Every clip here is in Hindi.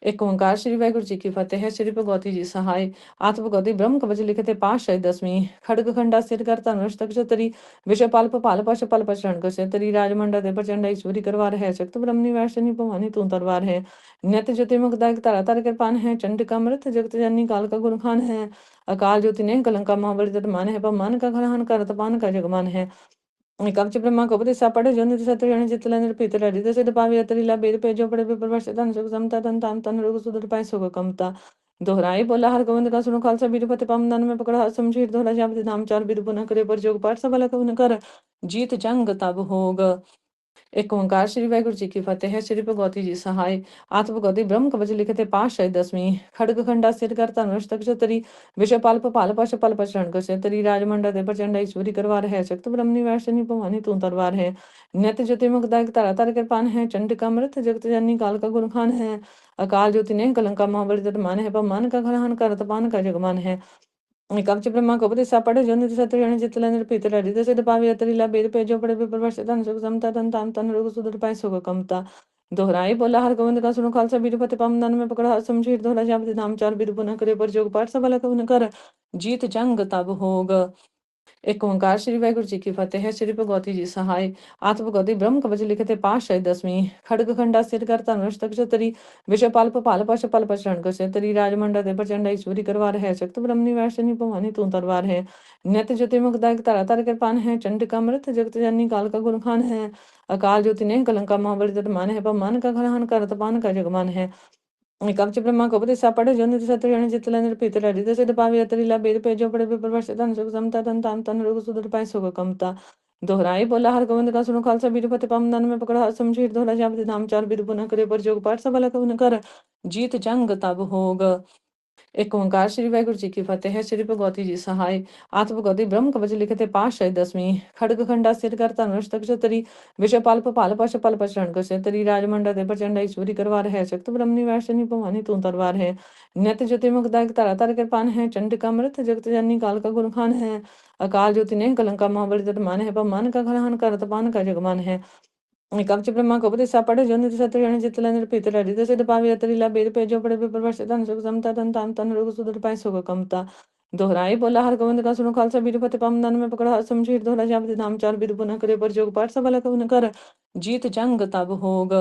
एक ओंकार श्री वाहिगुरु जी की फतेह। श्री भगवती जी सहाय। आत्मगति ब्रह्म कवच लिखते पाश 10वीं खड़ग खंडा सिर कर धनुष तक छतरी विषपाल पाल पश पल पचरण कसतरी राजमंडा दे प्रचंड ईश्वरी करवार है शक्त ब्रह्मनि वैष्णनी भवानी तू तरवार है नियत ज्योति मुखदायक तारा तार कृपान है चंडिका मृत जगत जननी काल का गुण खान है अकाल ज्योति ने कलंका महाबली तट मान है पमान का घरहन कर तपान का जगमान है कवच ब्रह्मा कपति सापड़े जो निधि सत्य चितला निर्पित हृदय सिद्ध पावी अतरीला बेद पे जो पड़े विप्रवश तन सुख समता तन ताम तन रोग सुदर पाए सुख कमता दोहराई बोला हर गोविंद का सुनो खालसा बीर फते पम दन में पकड़ा समझीर दोहरा जापति नाम चार बीर पुनः करे पर जोग पाठ सबला कवन कर जीत जंग तब होग। एक ओंकार श्री वाहिगुरु जी की फतेह। श्री भगवती जी सहाय। आत्मगति ब्रह्म कवच लिखते पाश 10वीं खड़ग खंडा सिर कर धनुष तक छतरी विषपाल पाल पश पल पचरण कसतरी राजमंडा दे प्रचंड ईश्वरी करवार है शक्त ब्रह्मनि वैष्णनी भवानी तू तरवार है नियत ज्योति मुखदायक तारा तार कृपान है चंडिका मृत जगत जननी काल का गुण खान है अकाल ज्योति ने कलंका महाबली तट मान है पमान का घरहन कर तपान का जगमान है कवच ब्रह्मा कपति सापड़े जो निधि सत्य चितला निर्पित हृदय सिद्ध पावी अतरीला बेद पे जो पड़े विप्रवश तन सुख समता तन ताम तन रोग सुदर पाए सुख कमता दोहराई बोला हर गोविंद का सुनो खालसा बीर फते पम दन में पकड़ा समझीर दोहरा जापति नाम चार बीर पुनः करे पर जोग पाठ सबला कवन कर जीत जंग तब होग। एक ओंकार श्री वाहिगुरु जी की फतेह। श्री भगवती जी सहाय। आत्मगति ब्रह्म कवच लिखते पाश 10वीं खड़ग खंडा सिर कर धनुष तक छतरी विषपाल पाल पश पल पचरण कसतरी राजमंडा दे प्रचंड ईश्वरी करवार है शक्त ब्रह्मनि वैष्णनी भवानी तू तरवार है नियत ज्योति मुखदायक तारा तार कृपान है चंडिका मृत जगत जननी काल का गुण खान है अकाल ज्योति ने कलंका महाबली तट मान है पमान का घरहन कर तपान का जगमान है कवच ब्रह्मा कपति सापड़े जो निधि सत्य चितला निर्पित हृदय सिद्ध पावी अतरीला बेद पे जो पड़े विप्रवश तन सुख समता तन ताम तन रोग सुदर पाए सुख कमता दोहराई बोला हर गोविंद का सुनो खालसा बीर फते पम दन में पकड़ा समझीर दोहरा जापति नाम चार बीर पुनः करे पर जोग पाठ सबला कवन कर जीत जंग तब होग। एक ओंकार श्री वाहिगुरु जी की फतेह। श्री भगवती जी सहाय। आत्मगति ब्रह्म कवच लिखते पाश 10वीं खड़ग खंडा सिर कर धनुष तक छतरी विषपाल पाल पश पल पचरण कसतरी राजमंडा दे प्रचंड ईश्वरी करवार है शक्त ब्रह्मनि वैष्णनी भवानी तू तरवार है नियत ज्योति मुखदायक तारा तार कृपान है चंडिका मृत जगत जननी काल का गुण खान है अकाल ज्योति ने कलंका महाबली तट मान है पमान का घरहन कर तपान का जगमान है कवच ब्रह्मा कपति सापड़े जो निधि सत्य चितला निर्पित हृदय सिद्ध पावी अतरीला बेद पे जो पड़े विप्रवश तन सुख समता तन ताम तन रोग सुदर पाए सुख कमता दोहराई बोला हर गोविंद का सुनो खालसा बीर फते पम दन में पकड़ा समझीर दोहरा जापति नाम चार बीर पुनः करे पर जोग पाठ सबला कवन कर जीत जंग तब होग।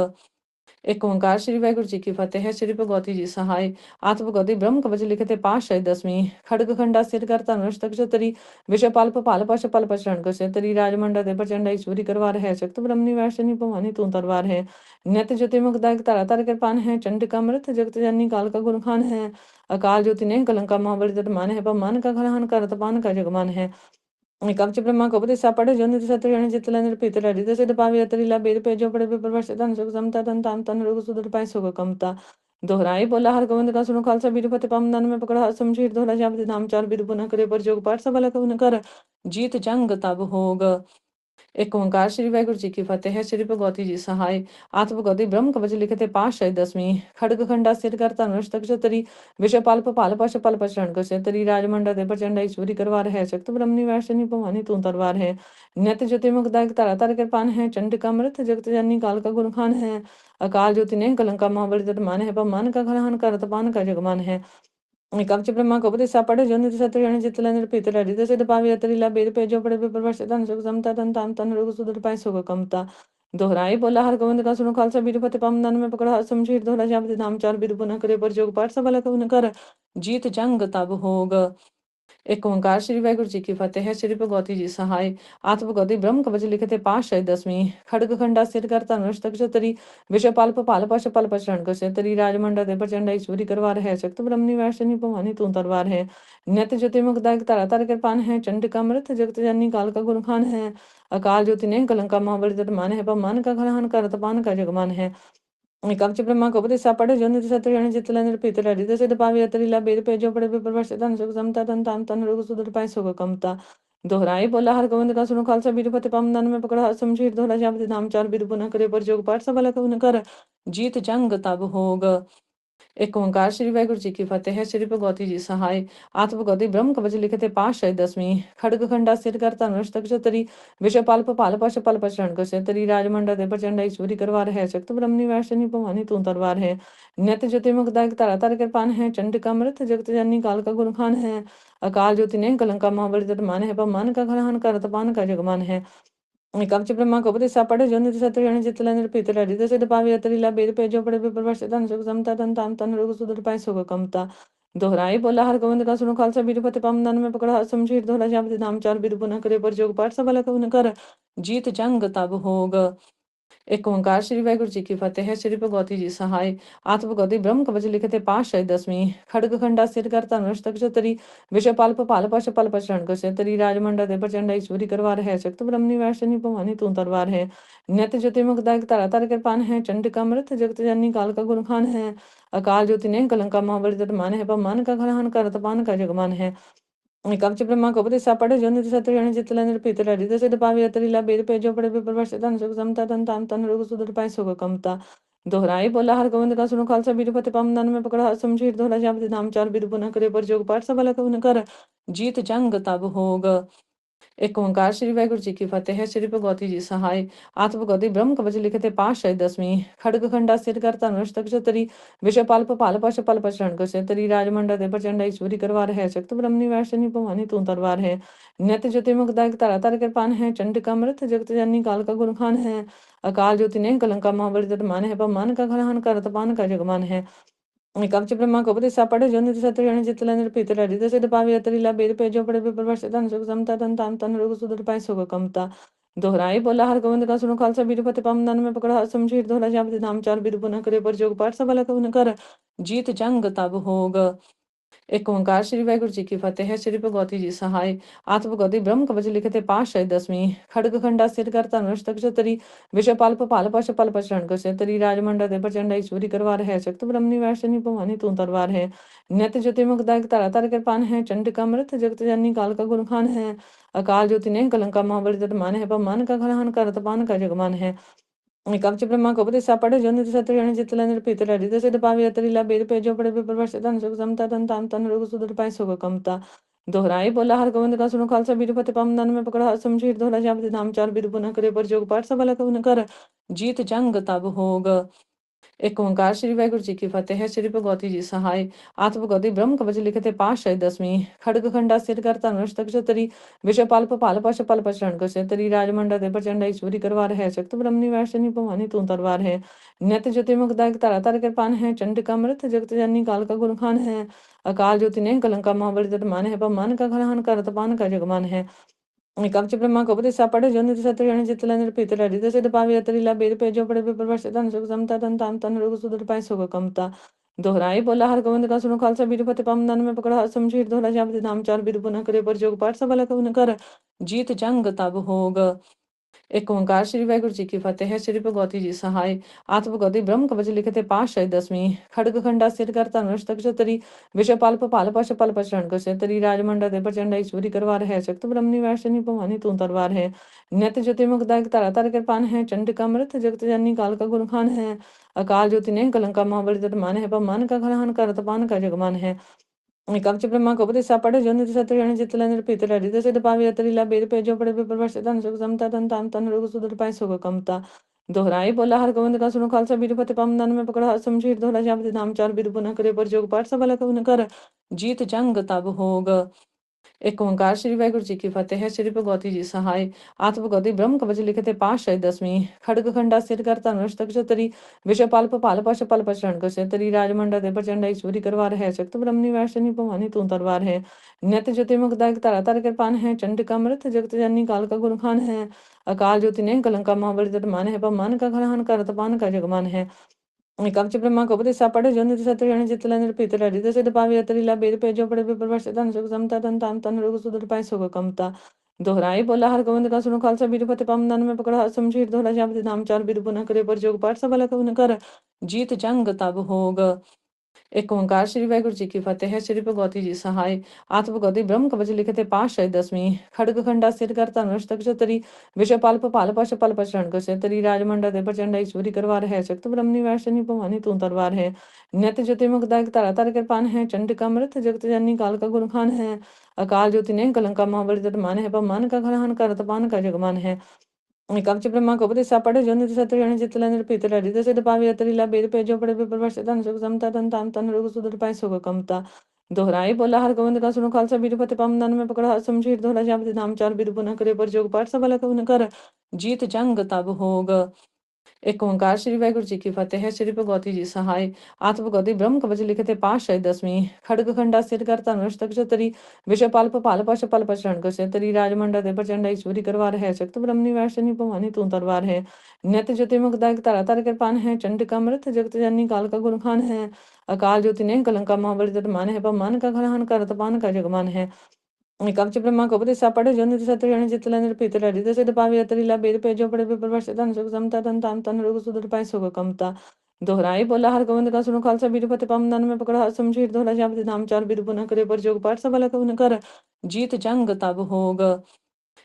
एक ओंकार श्री वाहिगुरु जी की फतेह। श्री भगवती जी सहाय। आत्मगति ब्रह्म कवच लिखते पाश 10वीं खड़ग खंडा सिर कर धनुष तक छतरी विषपाल पाल पश पल पचरण कसतरी राजमंडा दे प्रचंड ईश्वरी करवार है शक्त ब्रह्मनि वैष्णनी भवानी तू तरवार है नियत ज्योति मुखदायक तारा तार कृपान है चंडिका मृत जगत जननी काल का गुण खान है अकाल ज्योति ने कलंका महाबली तट मान है पमान का घरहन कर तपान का जगमान है कवच ब्रह्मा कपति सापड़े जो निधि सत्य चितला निर्पित हृदय सिद्ध पावी अतरीला बेद पे जो पड़े विप्रवश तन सुख समता तन ताम तन रोग सुदर पाए सुख कमता दोहराई बोला हर गोविंद का सुनो खालसा बीर फते पम दन में पकड़ा समझीर दोहरा जापति नाम चार बीर पुनः करे पर जोग पाठ सबला कवन कर जीत जंग तब होग। एक ओंकार श्री वाहिगुरु जी की फतेह। श्री भगवती जी सहाय। आत्मगति ब्रह्म कवच लिखते पाश 10वीं खड़ग खंडा सिर कर धनुष तक छतरी विषपाल पाल पश पल पचरण कसतरी राजमंडा दे प्रचंड ईश्वरी करवार है शक्त ब्रह्मनि वैष्णनी भवानी तू तरवार है नियत ज्योति मुखदायक तारा तार कृपान है चंडिका मृत जगत जननी काल का गुण खान है अकाल ज्योति ने कलंका महाबली तट मान है पमान का घरहन कर तपान का जगमान है कवच ब्रह्मा कपति सापड़े जो निधि सत्य चितला निर्पित हृदय सिद्ध पावी अतरीला बेद पे जो पड़े विप्रवश तन सुख समता तन ताम तन रोग सुदर पाए सुख कमता दोहराई बोला हर गोविंद का सुनो खालसा बीर फते पम दन में पकड़ा समझीर दोहरा जापति नाम चार बीर पुनः करे पर जोग पाठ सबला कवन कर जीत जंग तब होग। एक ओंकार श्री वाहिगुरु जी की फतेह। श्री भगवती जी सहाय। आत्मगति ब्रह्म कवच लिखते पाश 10वीं खड़ग खंडा सिर कर धनुष तक छतरी विषपाल पाल पश पल पचरण कसतरी राजमंडा दे प्रचंड ईश्वरी करवार है शक्त ब्रह्मनि वैष्णनी भवानी तू तरवार है नियत ज्योति मुखदायक तारा तार कृपान है चंडिका मृत जगत जननी काल का गुण खान है अकाल ज्योति ने कलंका महाबली तट मान है पमान का घरहन कर तपान का जगमान है कवच ब्रह्मा कपति सापड़े जो निधि सत्य चितला निर्पित हृदय सिद्ध पावी अतरीला बेद पे जो पड़े विप्रवश तन सुख समता तन ताम तन रोग सुदर पाए सुख कमता दोहराई बोला हर गोविंद का सुनो खालसा बीर फते पम दन में पकड़ा समझीर दोहरा जापति नाम चार बीर पुनः करे पर जोग पाठ सबला कवन कर जीत जंग तब होग। ਇੱਕ ਓਂਕਾਰ ਸ੍ਰੀ ਵਾਹਿਗੁਰੂ ਜੀ ਕੀ ਫਤਿਹ ਹੈ। ਸ੍ਰੀ ਭਗਵਤੀ ਜੀ ਸਹਾਇ ਆਤਮ ਭਗਵਤੀ ਬ੍ਰਹਮ ਕਵਚ ਲਿਖਤੇ ਪਾਤਸ਼ਾਹੀ ਦਸਵੀਂ ਖੜਗ ਖੰਡਾ ਸਿਰ ਕਰ ਧਨ ਅਸ਼ਟਕ ਛਤਰੀ ਵਿਸ਼ਵ ਪਲ ਭਪਾਲ ਪਸ਼ ਪਲ ਪਛਣ ਕੋ ਛਤਰੀ ਰਾਜਮੰਡਾ ਦੇ ਪ੍ਰਚੰਡ ਈਸ਼ਵਰੀ ਕਰਵਾਰ ਹੈ ਸ਼ਕਤ ਬ੍ਰਹਮਨੀ ਵੈਸ਼ਨੀ ਭਵਾਨੀ ਤੂੰ ਤਰਵਾਰ ਹੈ ਨਿਤ ਜੋति मुखदायक तारा तार कृपान है चंडिका मृत जगत जननी काल का गुणखान है अकाल ज्योति ने कलंका महाबली तट मान है पमान का घरहन कर तपान का जगमान है कवच ब्रह्मा कपति सापड़े जो निधि सत्र जन चितला निरपित लड़ी दस पावी अतरीला बेद पे जो पड़े विप्रवश तन सुख समता तन ताम तन रोग सुदर पाए सुख कमता दोहराई बोला हर गोविंद का सुनो खालसा बीरपति पम दन में पकड़ा समझीर दोहरा जापति नाम चार बीर पुनः करे पर जोग पाठ सबल कवन कर जीत जंग तब होग एक ओंकार श्री वाहिगुरु जी की फतेह है। श्री भगवती जी सहाय आत्म भगवती ब्रह्म कवच लिखते पातशाही दसवीं खड़ग खंडा सिर कर धनुष तक छतरी विषय पाल पपाल पश पल पशरण को छतरी राजमंडा दे प्रचंड ईश्वरी करवार है शक्त ब्रह्मनी वैशनी भवानी तू तरवार है नित ज्योति मुखदायक तारा तार कृपान है चंडिका मृत जगत जननी काल का गुणखान है अकाल ज्योति ने कलंका महाबली तट मान है पमान का घरहन कर तपान का जगमान है कवच ब्रह्मा कपति सापड़े जो निधि सत्र जन चितला निरपित लड़ी दस पावी अतरीला बेद पे जो पड़े विप्रवश तन सुख समता तन ताम तन रोग सुदर पाए सुख कमता दोहराई बोला हर गोविंद का सुनो खालसा बीरपति पम दन में पकड़ा समझीर दोहरा जापति नाम चार बीर पुनः करे पर जोग पाठ सबल कवन कर जीत जंग तब होग एक ओंकार श्री वाहिगुरु जी की फतेह है। श्री भगवती जी सहाय आत्म भगवती ब्रह्म कवच लिखते पातशाही दसवीं खड़ग खंडा सिर कर धनुष तक छतरी विषय पाल पपाल पश पल पशरण को छतरी राजमंडा दे प्रचंड ईश्वरी करवार है शक्त ब्रह्मनी वैशनी भवानी तू तरवार है नित ज्योति मुखदायक तारा तार कृपान है चंडिका मृत जगत जननी काल का गुणखान है अकाल ज्योति ने कलंका महाबली तट मान है पमान का घरहन कर तपान का जगमान है कवच ब्रह्मा कपति सापड़े जो निधि सत्र जन चितला निरपित लड़ी दस पावी अतरीला बेद पे जो पड़े विप्रवश तन सुख समता तन ताम तन रोग सुदर पाए सुख कमता दोहराई बोला हर गोविंद का सुनो खालसा बीरपति पम दन में पकड़ा समझीर दोहरा जापति नाम चार बीर पुनः करे पर जोग पाठ सबल कवन कर जीत जंग तब होग एक ओंकार श्री वाहिगुरु जी की फतेह है। श्री भगवती जी सहाय आत्म भगवती ब्रह्म कवच लिखते पातशाही दसवीं खड़ग खंडा सिर कर धनुष तक छतरी विषय पाल पपाल पश पल पशरण को छतरी राजमंडा दे प्रचंड ईश्वरी करवार है शक्त ब्रह्मनी वैशनी भवानी तू तरवार है नित ज्योति मुखदायक तारा तार कृपान है चंडिका मृत जगत जननी काल का गुणखान है अकाल ज्योति ने कलंका महाबली तट मान है पमान का घरहन कर तपान का जगमान है कवच ब्रह्मा कपति सापड़े जो निधि सत्र जन चितला निरपित लड़ी दस पावी अतरीला बेद पे जो पड़े विप्रवश तन सुख समता तन ताम तन रोग सुदर पाए सुख कमता दोहराई बोला हर गोविंद का सुनो खालसा बीरपति पम दन में पकड़ा समझीर दोहरा जापति नाम चार बीर पुनः करे पर जोग पाठ सबल कवन कर जीत जंग तब होग एक ओंकार श्री वाहिगुरु जी की फतेह है। श्री भगवती जी सहाय आत्म भगवती ब्रह्म कवच लिखते पातशाही दसवीं खड़ग खंडा सिर कर धनुष तक छतरी विषय पाल पपाल पश पल पशरण को छतरी राजमंडा दे प्रचंड ईश्वरी करवार है शक्त ब्रह्मनी वैशनी भवानी तू तरवार है नित ज्योति मुखदायक तारा तार कृपान है चंडिका मृत जगत जननी काल का गुणखान है अकाल ज्योति ने कलंका महाबली तट मान है पमान का घरहन कर तपान का जगमान है कवच ब्रह्मा कपति सापड़े जो निधि सत्र जन चितला निरपित लड़ी दस पावी अतरीला बेद पे जो पड़े विप्रवश तन सुख समता तन ताम तन रोग सुदर पाए सुख कमता दोहराई बोला हर गोविंद का सुनो खालसा बीरपति पम दन में पकड़ा समझीर दोहरा जापति नाम चार बीर पुनः करे पर जोग पाठ सबल कवन कर जीत जंग तब होग एक ओंकार श्री वाहिगुरु जी की फतेह है। श्री भगवती जी सहाय आत्म भगवती ब्रह्म कवच लिखते पातशाही दसवीं खड़ग खंडा सिर कर धनुष तक छतरी विषय पाल पपाल पश पल पशरण को छतरी राजमंडा दे प्रचंड ईश्वरी करवार है शक्त ब्रह्मनी वैशनी भवानी तू तरवार है नित ज्योति मुखदायक तारा तार कृपान है चंडिका मृत जगत जननी काल का गुणखान है अकाल ज्योति ने कलंका महाबली तट मान है पमान का घरहन कर तपान का जगमान है कवच ब्रह्मा कपति सापड़े जो निधि सत्र जन चितला निरपित लड़ी दस पावी अतरीला बेद पे जो पड़े विप्रवश तन सुख समता तन ताम तन रोग सुदर पाए सुख कमता दोहराई बोला हर गोविंद का सुनो खालसा बीरपति पम दन में पकड़ा समझीर दोहरा जापति नाम चार बीर पुनः करे पर जोग पाठ सबल कवन कर जीत जंग तब होग एक ओंकार श्री वाहिगुरु जी की फतेह है। श्री भगवती जी सहाय आत्म भगवती ब्रह्म कवच लिखते पातशाही दसवीं खड़ग खंडा सिर कर धनुष तक छतरी विषय पाल पपाल पश पल पशरण को छतरी राजमंडा दे प्रचंड ईश्वरी करवार है शक्त ब्रह्मनी वैशनी भवानी तू तरवार है नित ज्योति मुखदायक तारा तार कृपान है चंडिका मृत जगत जननी काल का गुणखान है अकाल ज्योति ने कलंका महाबली तट मान है पमान का घरहन कर तपान का जगमान है कवच ब्रह्मा कपति सापड़े जो निधि सत्र जन चितला निरपित लड़ी दस पावी अतरीला बेद पे जो पड़े विप्रवश तन सुख समता तन ताम तन रोग सुदर पाए सुख कमता दोहराई बोला हर गोविंद का सुनो खालसा बीरपति पम दन में पकड़ा समझीर दोहरा जापति नाम चार बीर पुनः करे पर जोग पाठ सबल कवन कर जीत जंग तब होग ਇੱਕ ਓਂਕਾਰ ਸ੍ਰੀ ਵਾਹਿਗੁਰੂ ਜੀ ਕੀ ਫਤਿਹ। ਸ੍ਰੀ ਭਗਵਤੀ ਜੀ ਸਹਾਇ ਆਤਿ ਭਗਵਤੀ ਬ੍ਰਹਮ ਕਵਚ ਲਿਖਤੇ ਪਾਤਸ਼ਾਹੀ ਦਸਵੀਂ ਖੜਗ ਖੰਡਾ ਸਿਰ ਕਰ ਧਨੁਸ਼ ਤਕ ਚਤਰੀ ਵਿਸ਼ੇ ਪਲ ਭਪਾਲ ਪਸ਼ ਪਲ ਪਛਣ ਕਸੇ ਤਰੀ ਰਾਜਮੰਡਾ ਦੇ ਪ੍ਰਚੰਡ ਈਸ਼ਵਰੀ ਕਰਵਾਰ ਹੈ ਸ਼ਕਤ ਬ੍ਰਹਮਨੀ ਵੈਸ਼ਨੀ ਭਵਾਨੀ ਤੂੰ ਤਰਵਾਰ ਹੈ ਨਿਤ ਜੋਤੀ ਮੁਕਦਾਇਕ ਧਰਾ ਧਰ ਕਿਰਪਾਨ ਹੈ ਚੰਡਿਕਾ ਮ੍ਰਿਤ ਜਗਤ ਜਨਨੀ ਕਾਲ का गुण खान है अकाल ज्योति ने कलंका महाबली तट मान है पर मान का घरहन करत पान का जगमान है कवच ब्रह्मा को उपदेश पढ़े जो निधि सत्य जन चित लेंद्र पीत हृदय सिद्ध पावी अतरी ला बेद पे जो पड़े विप्रवश धन सुख समता तन ताम तन रोग सुदर पाई सुख कमता दोहराई बोला हर गोविंद का सुनो खालसा बीर फते पम दन में पकड़ा समझीर दोहरा जापति नाम चार बीर पुनः करे पर जोग पाठ सबल कवन कर जीत जंग तब होग एक ओंकार श्री वाहिगुरु जी की फतेह। श्री भगवती जी सहाय आत्म भगवती ब्रह्म कवच लिखते पातशाही दसवीं खड़ग खंडा सिर कर धनुष तक चतरी विषय पाल पपाल पश पल पशरण कसे तरी राजमंडा दे प्रचंड ईश्वरी करवार है शक्त ब्रह्मनि वैशनी भवानी तू तरवार है नित ज्योति मुखदायक धरा तर कृपान है चंडिका मृत जगत जननी काल का गुण खान है अकाल ज्योति ने कलंका महाबली तट मान है पर मान का घरहन करत पान का जगमान है कवच ब्रह्मा को उपदेश पढ़े जो निधि सत्य जन चित लेंद्र पीत हृदय सिद्ध पावी अतरी ला बेद पे जो पड़े विप्रवश धन सुख समता तन ताम तन रोग सुदर पाई सुख कमता दोहराई बोला हर गोविंद का सुनो खालसा बीर फते पम दन में पकड़ा समझीर दोहरा जापति नाम चार बीर पुनः करे पर जोग पाठ सबल कवन कर जीत जंग तब होग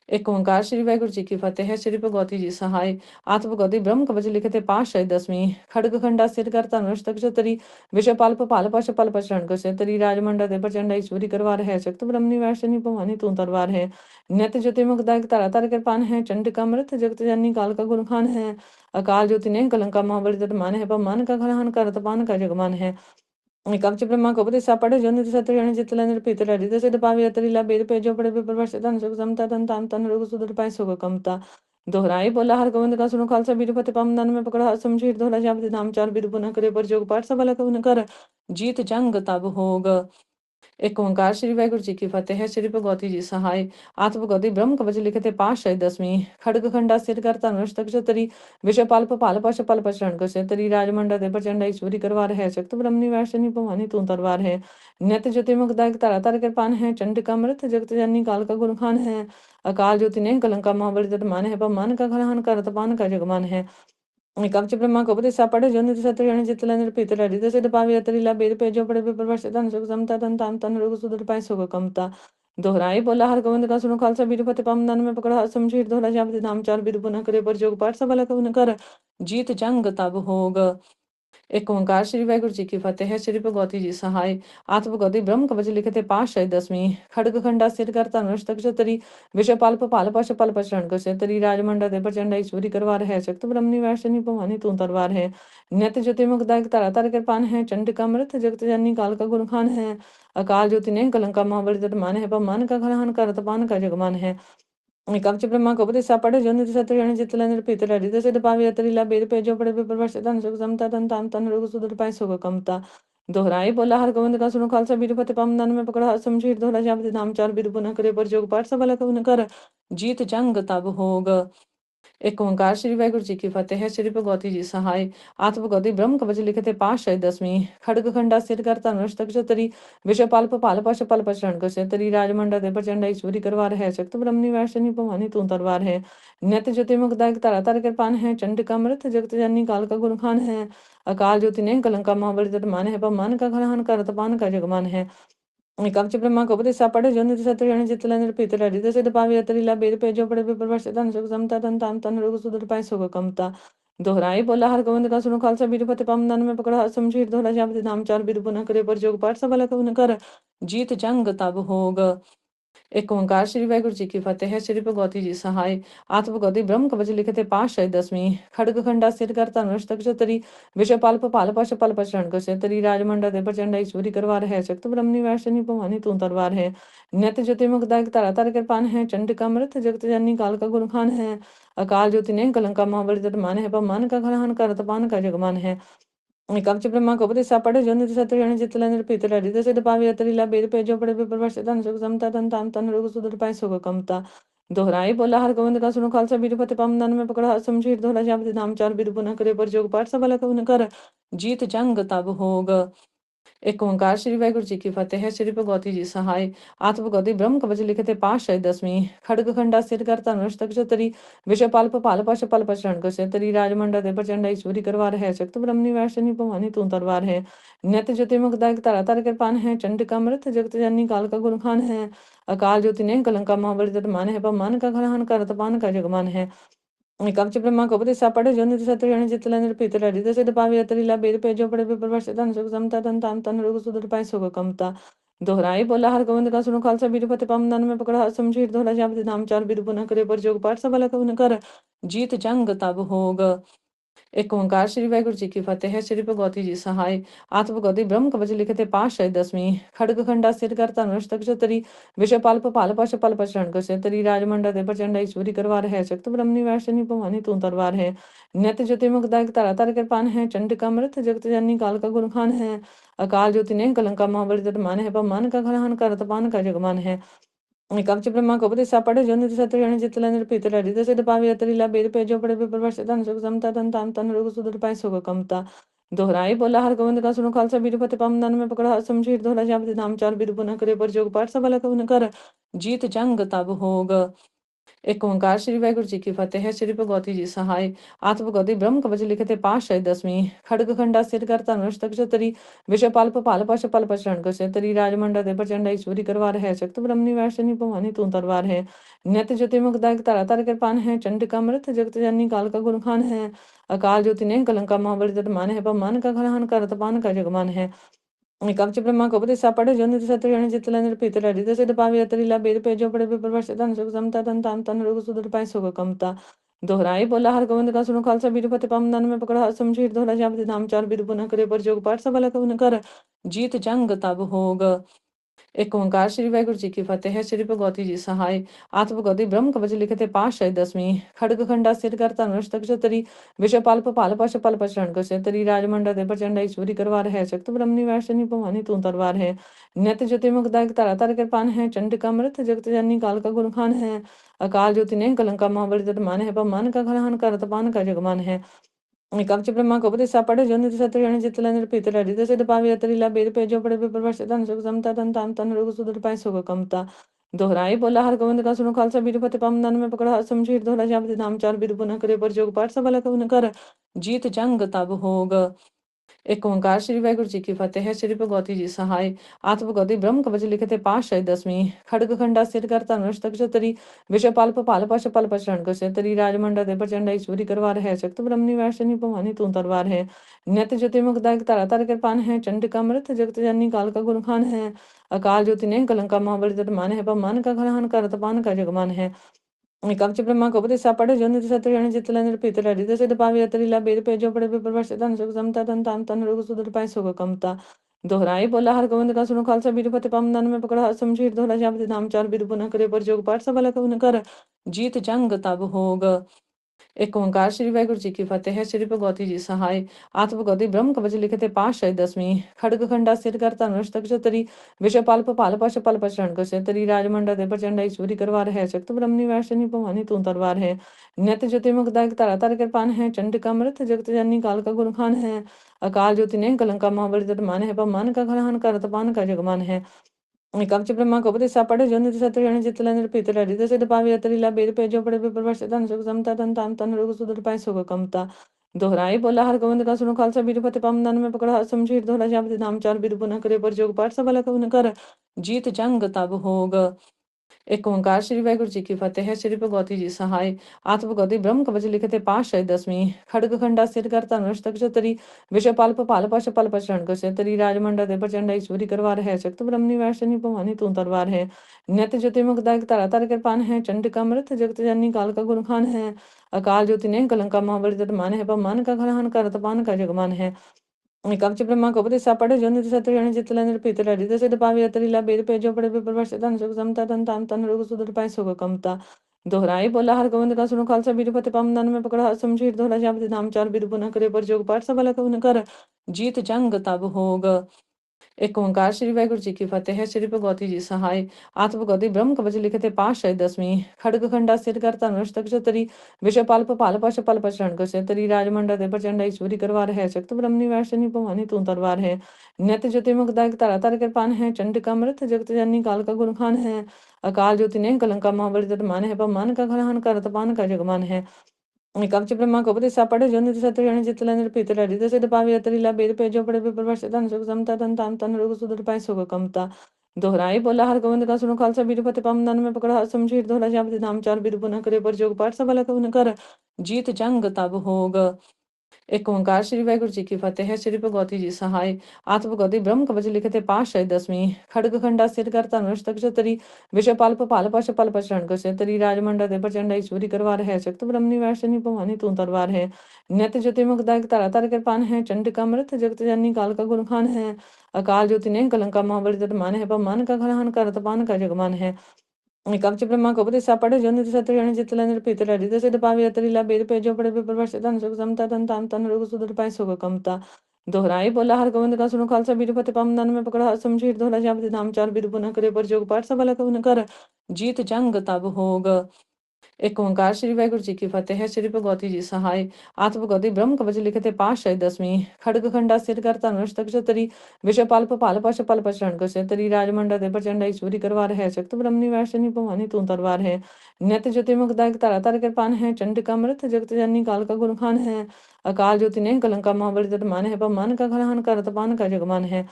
एक ओंकार श्री वाहिगुरु जी की फतेह। श्री भगवती जी सहाय आत्म भगवती ब्रह्म कवच लिखते पातशाही दसवीं खड़ग खंडा सिर कर धनुष तक चतरी विषय पाल पपाल पश पल पशरण कसे तरी राजमंडा दे प्रचंड ईश्वरी करवार है शक्त ब्रह्मनि वैशनी भवानी तू तरवार है नित ज्योति मुखदायक धरा तर कृपान है चंडिका मृत जगत जननी काल का गुण खान है अकाल ज्योति ने कलंका महाबली तट मान है पर मान का घरहन करत पान का जगमान है कवच ब्रह्मा को उपदेश पढ़े जो निधि सत्य जन चित लेंद्र पीत हृदय सिद्ध पावी अतरी ला बेद पे जो पड़े विप्रवश धन सुख समता तन ताम तन रोग सुदर पाई सुख कमता दोहराई बोला हर गोविंद का सुनो खालसा बीर फते पम दन में पकड़ा समझीर दोहरा जापति नाम चार बीर पुनः करे पर जोग पाठ सबल कवन कर जीत जंग तब होग एक ओंकार श्री वाहिगुरु जी की फतेह। श्री भगवती जी सहाय आत्म भगवती ब्रह्म कवच लिखते पातशाही दसवीं खड़ग खंडा सिर कर धनुष तक चतरी विषय पाल पपाल पश पल पशरण कसे तरी राजमंडा दे प्रचंड ईश्वरी करवार है शक्त ब्रह्मनि वैशनी भवानी तू तरवार है नित ज्योति मुखदायक धरा तर कृपान है चंडिका मृत जगत जननी काल का गुण खान है अकाल ज्योति ने कलंका महाबली तट मान है पर मान का घरहन करत पान का जगमान है कवच ब्रह्मा को उपदेश पढ़े जो निधि सत्य जन चित लेंद्र पीत हृदय सिद्ध पावी अतरी ला बेद पे जो पड़े विप्रवश धन सुख समता तन ताम तन रोग सुदर पाई सुख कमता दोहराई बोला हर गोविंद का सुनो खालसा बीर फते पम दन में पकड़ा समझीर दोहरा जापति नाम चार बीर पुनः करे पर जोग पाठ सबल कवन कर जीत जंग तब होग एक ओंकार श्री वाहिगुरु जी की फतेह। श्री भगवती जी सहाय आत्म भगवती ब्रह्म कवच लिखते पातशाही दसवीं खड़ग खंडा सिर कर धनुष तक चतरी विषय पाल पपाल पश पल पशरण कसे तरी राजमंडा दे प्रचंड ईश्वरी करवार है शक्त ब्रह्मनि वैशनी भवानी तू तरवार है नित ज्योति मुखदायक धरा तर कृपान है चंडिका मृत जगत जननी काल का गुण खान है अकाल ज्योति ने कलंका महाबली तट मान है पर मान का घरहन करत पान का जगमान है कवच ब्रह्मा को उपदेश पढ़े जो निधि सत्य जन चित लेंद्र पीत हृदय सिद्ध पावी अतरी ला बेद पे जो पड़े विप्रवश धन सुख समता तन ताम तन रोग सुदर पाई सुख कमता दोहराई बोला हर गोविंद का सुनो खालसा बीर फते पम दन में पकड़ा समझीर दोहरा जापति नाम चार बीर पुनः करे पर जोग पाठ सबल कवन कर जीत जंग तब होग एक ओंकार श्री वाहिगुरु जी की फतेह। श्री भगवती जी सहाय आत्म भगवती ब्रह्म कवच लिखते पातशाही दसवीं खड़ग खंडा सिर कर धनुष तक चतरी विषय पाल पपाल पश पल पशरण कसे तरी राजमंडा दे प्रचंड ईश्वरी करवार है शक्त ब्रह्मनि वैशनी भवानी तू तरवार है नित ज्योति मुखदायक धरा तर कृपान है चंडिका मृत जगत जननी काल का गुण खान है अकाल ज्योति ने कलंका महाबली तट मान है पर मान का घरहन करत पान का जगमान है कवच ब्रह्मा को उपदेश पढ़े जो निधि सत्य जन चित लेंद्र पीत हृदय सिद्ध पावी अतरी ला बेद पे जो पड़े विप्रवश धन सुख समता तन ताम तन रोग सुदर पाई सुख कमता दोहराई बोला हर गोविंद का सुनो खालसा बीर फते पम दन में पकड़ा समझीर दोहरा जापति नाम चार बीर पुनः करे पर जोग पाठ सबल कवन कर जीत जंग तब होग एक ओंकार श्री वाहिगुरु जी की फतेह। श्री भगवती जी सहाय आत्म भगवती ब्रह्म कवच लिखते पातशाही दसवीं खड़ग खंडा सिर कर धनुष तक चतरी विषय पाल पपाल पश पल पशरण कसे तरी राजमंडा दे प्रचंड ईश्वरी करवार है शक्त ब्रह्मनि वैशनी भवानी तू तरवार है नित ज्योति मुखदायक धरा तर कृपान है चंडिका मृत जगत जननी काल का गुण खान है अकाल ज्योति ने कलंका महाबली तट मान है पर मान का घरहन करत पान का जगमान है कवच ब्रह्मा को उपदेश पढ़े जो निधि सत्य जन चित लेंद्र पीत हृदय सिद्ध पावी अतरी ला बेद पे जो पड़े विप्रवश धन सुख समता तन ताम तन रोग सुदर पाई सुख कमता दोहराई बोला हर गोविंद का सुनो खालसा बीर फते पम दन में पकड़ा समझीर दोहरा जापति नाम चार बीर पुनः करे पर जोग पाठ सबल कवन कर जीत जंग तब होग एक ओंकार श्री वाहिगुरु जी की फतेह है। श्री भगवती जी सहाय आत्मगति ब्रह्म कवच लिखते पाशाय दसवीं खड़ग खंडा सिर कर धनुष तक तरी विषपाल पाल पश पल पचरण कसे तरी राजमंडा दे प्रचंड ईश्वरी करवार है शक्त ब्रह्म निवासनी भवानी तू तरवार है नित ज्योति मुखदायक तारा तार कृपान है चंडिका मृत जगत जननी काल का गुण खान है अकाल ज्योति ने कलंका महाबली तट मान है पमान का घरहन कर तपान का जगमान है कवच ब्रह्मा कपति सापड़े जो निधि सत्य जितल निर्पित लड़ित सिद्ध पावी अतरिला बेद पे जो पड़े विप्रवर्ष धन सुख समता तन ताम तन रोग सुदर पाई सुख कमता दोहराई बोला हर गोविंद का सुनो खालसा बीरपति पम दन में पकड़ा समझीर दोहरा जापति नाम चार बीर पुनः करे पर जोग पाठ सबल कवन कर जीत जंग तब होग एक ओंकार श्री वाहिगुरु जी की फतेह है। श्री भगवती जी सहाय आत्मगति ब्रह्म कवच लिखते पाशाय दसवीं खड़ग खंडा सिर कर धनुष तक तरी विषपाल पाल पश पल पचरण कसे तरी राजमंडा दे प्रचंड ईश्वरी करवार है शक्त ब्रह्म निवासनी भवानी तू तरवार है नित ज्योति मुखदायक तारा तार कृपान है चंडिका मृत जगत जननी काल का गुण खान है अकाल ज्योति ने कलंका महाबली तट मान है पमान का घरहन कर तपान का जगमान है कवच ब्रह्मा कपति सापड़े जो निधि सत्य जितल निर्पित लड़ित सिद्ध पावी अतरिला बेद पे जो पड़े विप्रवर्ष धन सुख समता तन ताम तन रोग सुदर पाई सुख कमता दोहराई बोला हर गोविंद का सुनो खालसा बीरपति पम दन में पकड़ा समझीर दोहरा जापति नाम चार बीर पुनः करे पर जोग पाठ सबल कवन कर जीत जंग तब होग एक ओंकार श्री वाहिगुरु जी की फतेह है। श्री भगवती जी सहाय आत्मगति ब्रह्म कवच लिखते पाशाय दसवीं खड़ग खंडा सिर कर धनुष तक तरी विषपाल पाल पश पल पचरण कसे तरी राजमंडा दे प्रचंड ईश्वरी करवार है शक्त ब्रह्म निवासनी भवानी तू तरवार है नित ज्योति मुखदायक तारा तार कृपान है चंडिका मृत जगत जननी काल का गुण खान है अकाल ज्योति ने कलंका महाबली तट मान है पमान का घरहन कर तपान का जगमान है कवच ब्रह्मा कपति सापड़े जो निधि सत्य जितल निर्पित लड़ित सिद्ध पावी अतरिला बेद पे जो पड़े विप्रवर्ष धन सुख समता तन ताम तन रोग सुदर पाई सुख कमता दोहराई बोला हर गोविंद का सुनो खालसा बीरपति पम दन में पकड़ा समझीर दोहरा जापति नाम चार बीर पुनः करे पर जोग पाठ सबल कवन कर जीत जंग तब होग एक ओंकार श्री वाहिगुरु जी की फतेह है। श्री भगवती जी सहाय आत्मगति ब्रह्म कवच लिखते पाशाय दसवीं खड़ग खंडा सिर कर धनुष तक तरी विषपाल पाल पश पल पचरण कसे तरी राजमंडा दे प्रचंड ईश्वरी करवार है शक्त ब्रह्म निवासनी भवानी तू तरवार है नित ज्योति मुखदायक तारा तार कृपान है चंडिका मृत जगत जननी काल का गुण खान है अकाल ज्योति ने कलंका महाबली तट मान है पमान का घरहन कर तपान का जगमान है कवच ब्रह्मा कपति सापड़े जो निधि सत्य जितल निर्पित लड़ित सिद्ध पावी अतरिला बेद पे जो पड़े विप्रवर्ष धन सुख समता तन ताम तन रोग सुदर पाई सुख कमता दोहराई बोला हर गोविंद का सुनो खालसा बीरपति पम दन में पकड़ा समझीर दोहरा जापति नाम चार बीर पुनः करे पर जोग पाठ सबल कवन कर जीत जंग तब होग एक ओंकार श्री वाहिगुरु जी की फतेह है। श्री भगवती जी सहाय आत्मगति ब्रह्म कवच लिखते पाशाय दसवीं खड़ग खंडा सिर कर धनुष तक तरी विषपाल पाल पश पल पचरण कसे तरी राजमंडा दे प्रचंड ईश्वरी करवार है शक्त ब्रह्म निवासनी भवानी तू तरवार है नित ज्योति मुखदायक तारा तार कृपान है चंडिका मृत जगत जननी काल का गुण खान है अकाल ज्योति ने कलंका महाबली तट मान है पमान का घरहन कर तपान का जगमान है कवच ब्रह्मा कपति सापड़े जो निधि सत्य जितल निर्पित लड़ित सिद्ध पावी अतरिला बेद पे जो पड़े विप्रवर्ष धन सुख समता तन ताम तन रोग सुदर पाई सुख कमता दोहराई बोला हर गोविंद का सुनो खालसा बीरपति पम दन में पकड़ा समझीर दोहरा जापति नाम चार बीर पुनः करे पर जोग पाठ सबल कवन कर जीत जंग तब होग एक ओंकार श्री वाहिगुरु जी की फतेह है। श्री भगवती जी सहाय आत्मगति ब्रह्म कवच लिखते पाशाय दसवीं खड़ग खंडा सिर कर धनुष तक तरी विषपाल पाल पश पल पचरण कसे तरी राजमंडा दे प्रचंड ईश्वरी करवार है शक्त ब्रह्म निवासनी भवानी तू तरवार है नित ज्योति मुखदायक तारा तार कृपान है चंडिका मृत जगत जननी काल का गुण खान है अकाल ज्योति ने कलंका महाबली तट मान है पमान का घरहन कर तपान का जगमान है कवच ब्रह्मा कपति सापड़े जो निधि सत्य जितल निर्पित लड़ित सिद्ध पावी अतरिला बेद पे जो पड़े विप्रवर्ष धन सुख समता तन ताम तन रोग सुदर पाई सुख कमता दोहराई बोला हर गोविंद का सुनो खालसा बीरपति पम दन में पकड़ा समझीर दोहरा जापति नाम चार बीर पुनः करे पर जोग पाठ सबल कवन कर जीत जंग तब होग एक ओंकार श्री वाहिगुरु जी की फतेह है। श्री भगवती जी सहाय आत्मगति ब्रह्म कवच लिखते पाशाय दसवीं खड़ग खंडा सिर कर धनुष तक तरी विषपाल पाल पश पल पचरण कसे तरी राजमंडा दे प्रचंड ईश्वरी करवार है शक्त ब्रह्म निवासनी भवानी तू तरवार है नित ज्योति मुखदायक तारा तार कृपान है चंडिका मृत जगत जननी काल का गुण खान है अकाल ज्योति ने कलंका महाबली तट मान है पमान का घरहन कर तपान का जगमान है कवच ब्रह्मा कपति सापड़े जो निधि सत्य जितल निर्पित लड़ित सिद्ध पावी अतरिला बेद पे जो पड़े विप्रवर्ष धन सुख समता तन ताम तन रोग सुदर पाई सुख कमता दोहराई बोला हर गोविंद का सुनो खालसा बीरपति पम दन में पकड़ा समझीर दोहरा जापति नाम चार बीर पुनः करे पर जोग पाठ सबल कवन कर जीत जंग तब होग एक ओंकार श्री वाहिगुरु जी की फतेह है। श्री भगवती जी सहाय आत्मगति ब्रह्म कवच लिखते पाशाय दसवीं खड़ग खंडा सिर कर धनुष तक तरी विषपाल पाल पश पल पचरण कसे तरी राजमंडा दे प्रचंड ईश्वरी करवार है शक्त ब्रह्म निवासनी भवानी तू तरवार है नित ज्योति मुखदायक तारा तार कृपान है चंडिका मृत जगत जननी काल का गुण खान है अकाल ज्योति ने कलंका महाबली तट मान है पमान का घरहन कर तपान का जगमान है कवच ब्रह्मा कपति सापड़े जो निधि सत्य जितल निर्पित लड़ित सिद्ध पावी अतरिला बेद पे जो पड़े विप्रवर्ष धन सुख समता तन ताम तन रोग सुदर पाई सुख कमता दोहराई बोला हर गोविंद का सुनो खालसा बीरपति पम दन में पकड़ा समझीर दोहरा जापति नाम चार बीर पुनः करे पर जोग पाठ सबल कवन कर जीत जंग तब होग ਇੱਕ ਓਂਕਾਰ ਸ੍ਰੀ ਵਾਹਿਗੁਰੂ ਜੀ ਕੀ ਫਤਿਹ। ਸ੍ਰੀ ਭਗਵਤੀ ਜੀ ਸਹਾਇ ਆਤਿ ਭਗਵਤੀ ਬ੍ਰਹਮ ਕਵਚ ਲਿਖਤੇ ਪਾਤਸ਼ਾਹੀ ਦਸਵੀਂ ਖੜਗ ਖੰਡਾ ਸਿਰ ਕਰ ਧਨੁਸ਼ ਤਕ ਚਤਰੀ ਵਿਸ਼ਵ ਪਲ ਭਪਾਲ ਪਸ਼ ਪਲ ਪਛਣ ਕਸੇ ਤਰੀ ਰਾਜਮੰਡਾ ਦੇ ਪ੍ਰਚੰਡ ਈਸ਼ਵਰੀ ਕਰਵਾਰ ਹੈ ਸ਼ਕਤ ਬ੍ਰਹਮਨੀ ਵੈਸ਼ਨੀ ਭਵਾਨੀ ਤੂੰ ਤਰਵਾਰ ਹੈ ਨਿਤ ਜੋਤੀ ਮੁਕਦਾਇਕ ਧਰਾ ਧਰ ਕਿਰਪਾਨ ਹੈ ਚੰਡਿਕਾ ਅਮृत जगत जननी काल का गुण खान है अकाल ज्योति ने कलंका महाबली तट मान है पमान का घरहन करत पान का जगमान है कवच ब्रह्मा को उपदेशा पढ़े जो निधि सत्य जन चित लेंद्र पीतर हरि दस पावी अतरीला बेद पे जो पड़े विप्रवश धन सुख समता तन ताम तन रोग सुदर पाए सुख कमता दोहराई बोला हर गोविंद का सुनो खालसा बीरपति पम दन में पकड़ा समझीर दोहरा जापति नाम चार बीर पुनः करे पर जोग पाठ सबल कवन कर जीत जंग तब होग एक ओंकार श्री वाहिगुरु जी की फतेह। श्री भगवती जी सहाय आत्म भगवती ब्रह्म कवच लिखते पातशाही दसवीं खड़ग खंडा सिर कर धनुष तक चतरी विषय पाल भपाल पश पल पशरण कसे तरी राजमंडा दे प्रचंड ईश्वरी करवार है शक्त ब्रह्मनि वैशनी भवानी तू तरवार है नित ज्योति मुखदायक धरा धर कृपान है चंडिका अमृत जगत जननी काल का गुण खान है अकाल ज्योति ने कलंका महाबली तट मान है पमान का घरहन करत पान का जगमान है कवच ब्रह्मा को उपदेशा पढ़े जो निधि सत्य जन चित लेंद्र पीतर हरि दस पावी अतरीला बेद पे जो पड़े विप्रवश धन सुख समता तन ताम तन रोग सुदर पाए सुख कमता दोहराई बोला हर गोविंद का सुनो खालसा बीरपति पम दन में पकड़ा समझीर दोहरा जापति नाम चार बीर पुनः करे पर जोग पाठ सबल कवन कर जीत जंग तब होग एक ओंकार श्री वाहिगुरु जी की फतेह। श्री भगवती जी सहाय आत्म भगवती ब्रह्म कवच लिखते पातशाही दसवीं खड़ग खंडा सिर कर धनुष तक चतरी विषय पाल भपाल पश पल पशरण कसे तरी राजमंडा दे प्रचंड ईश्वरी करवार है शक्त ब्रह्मनि वैशनी भवानी तू तरवार है नित ज्योति मुखदायक धरा धर कृपान है चंडिका अमृत जगत जननी काल का गुण खान है अकाल ज्योति ने कलंका महाबली तट मान है पमान का घरहन करत पान का जगमान है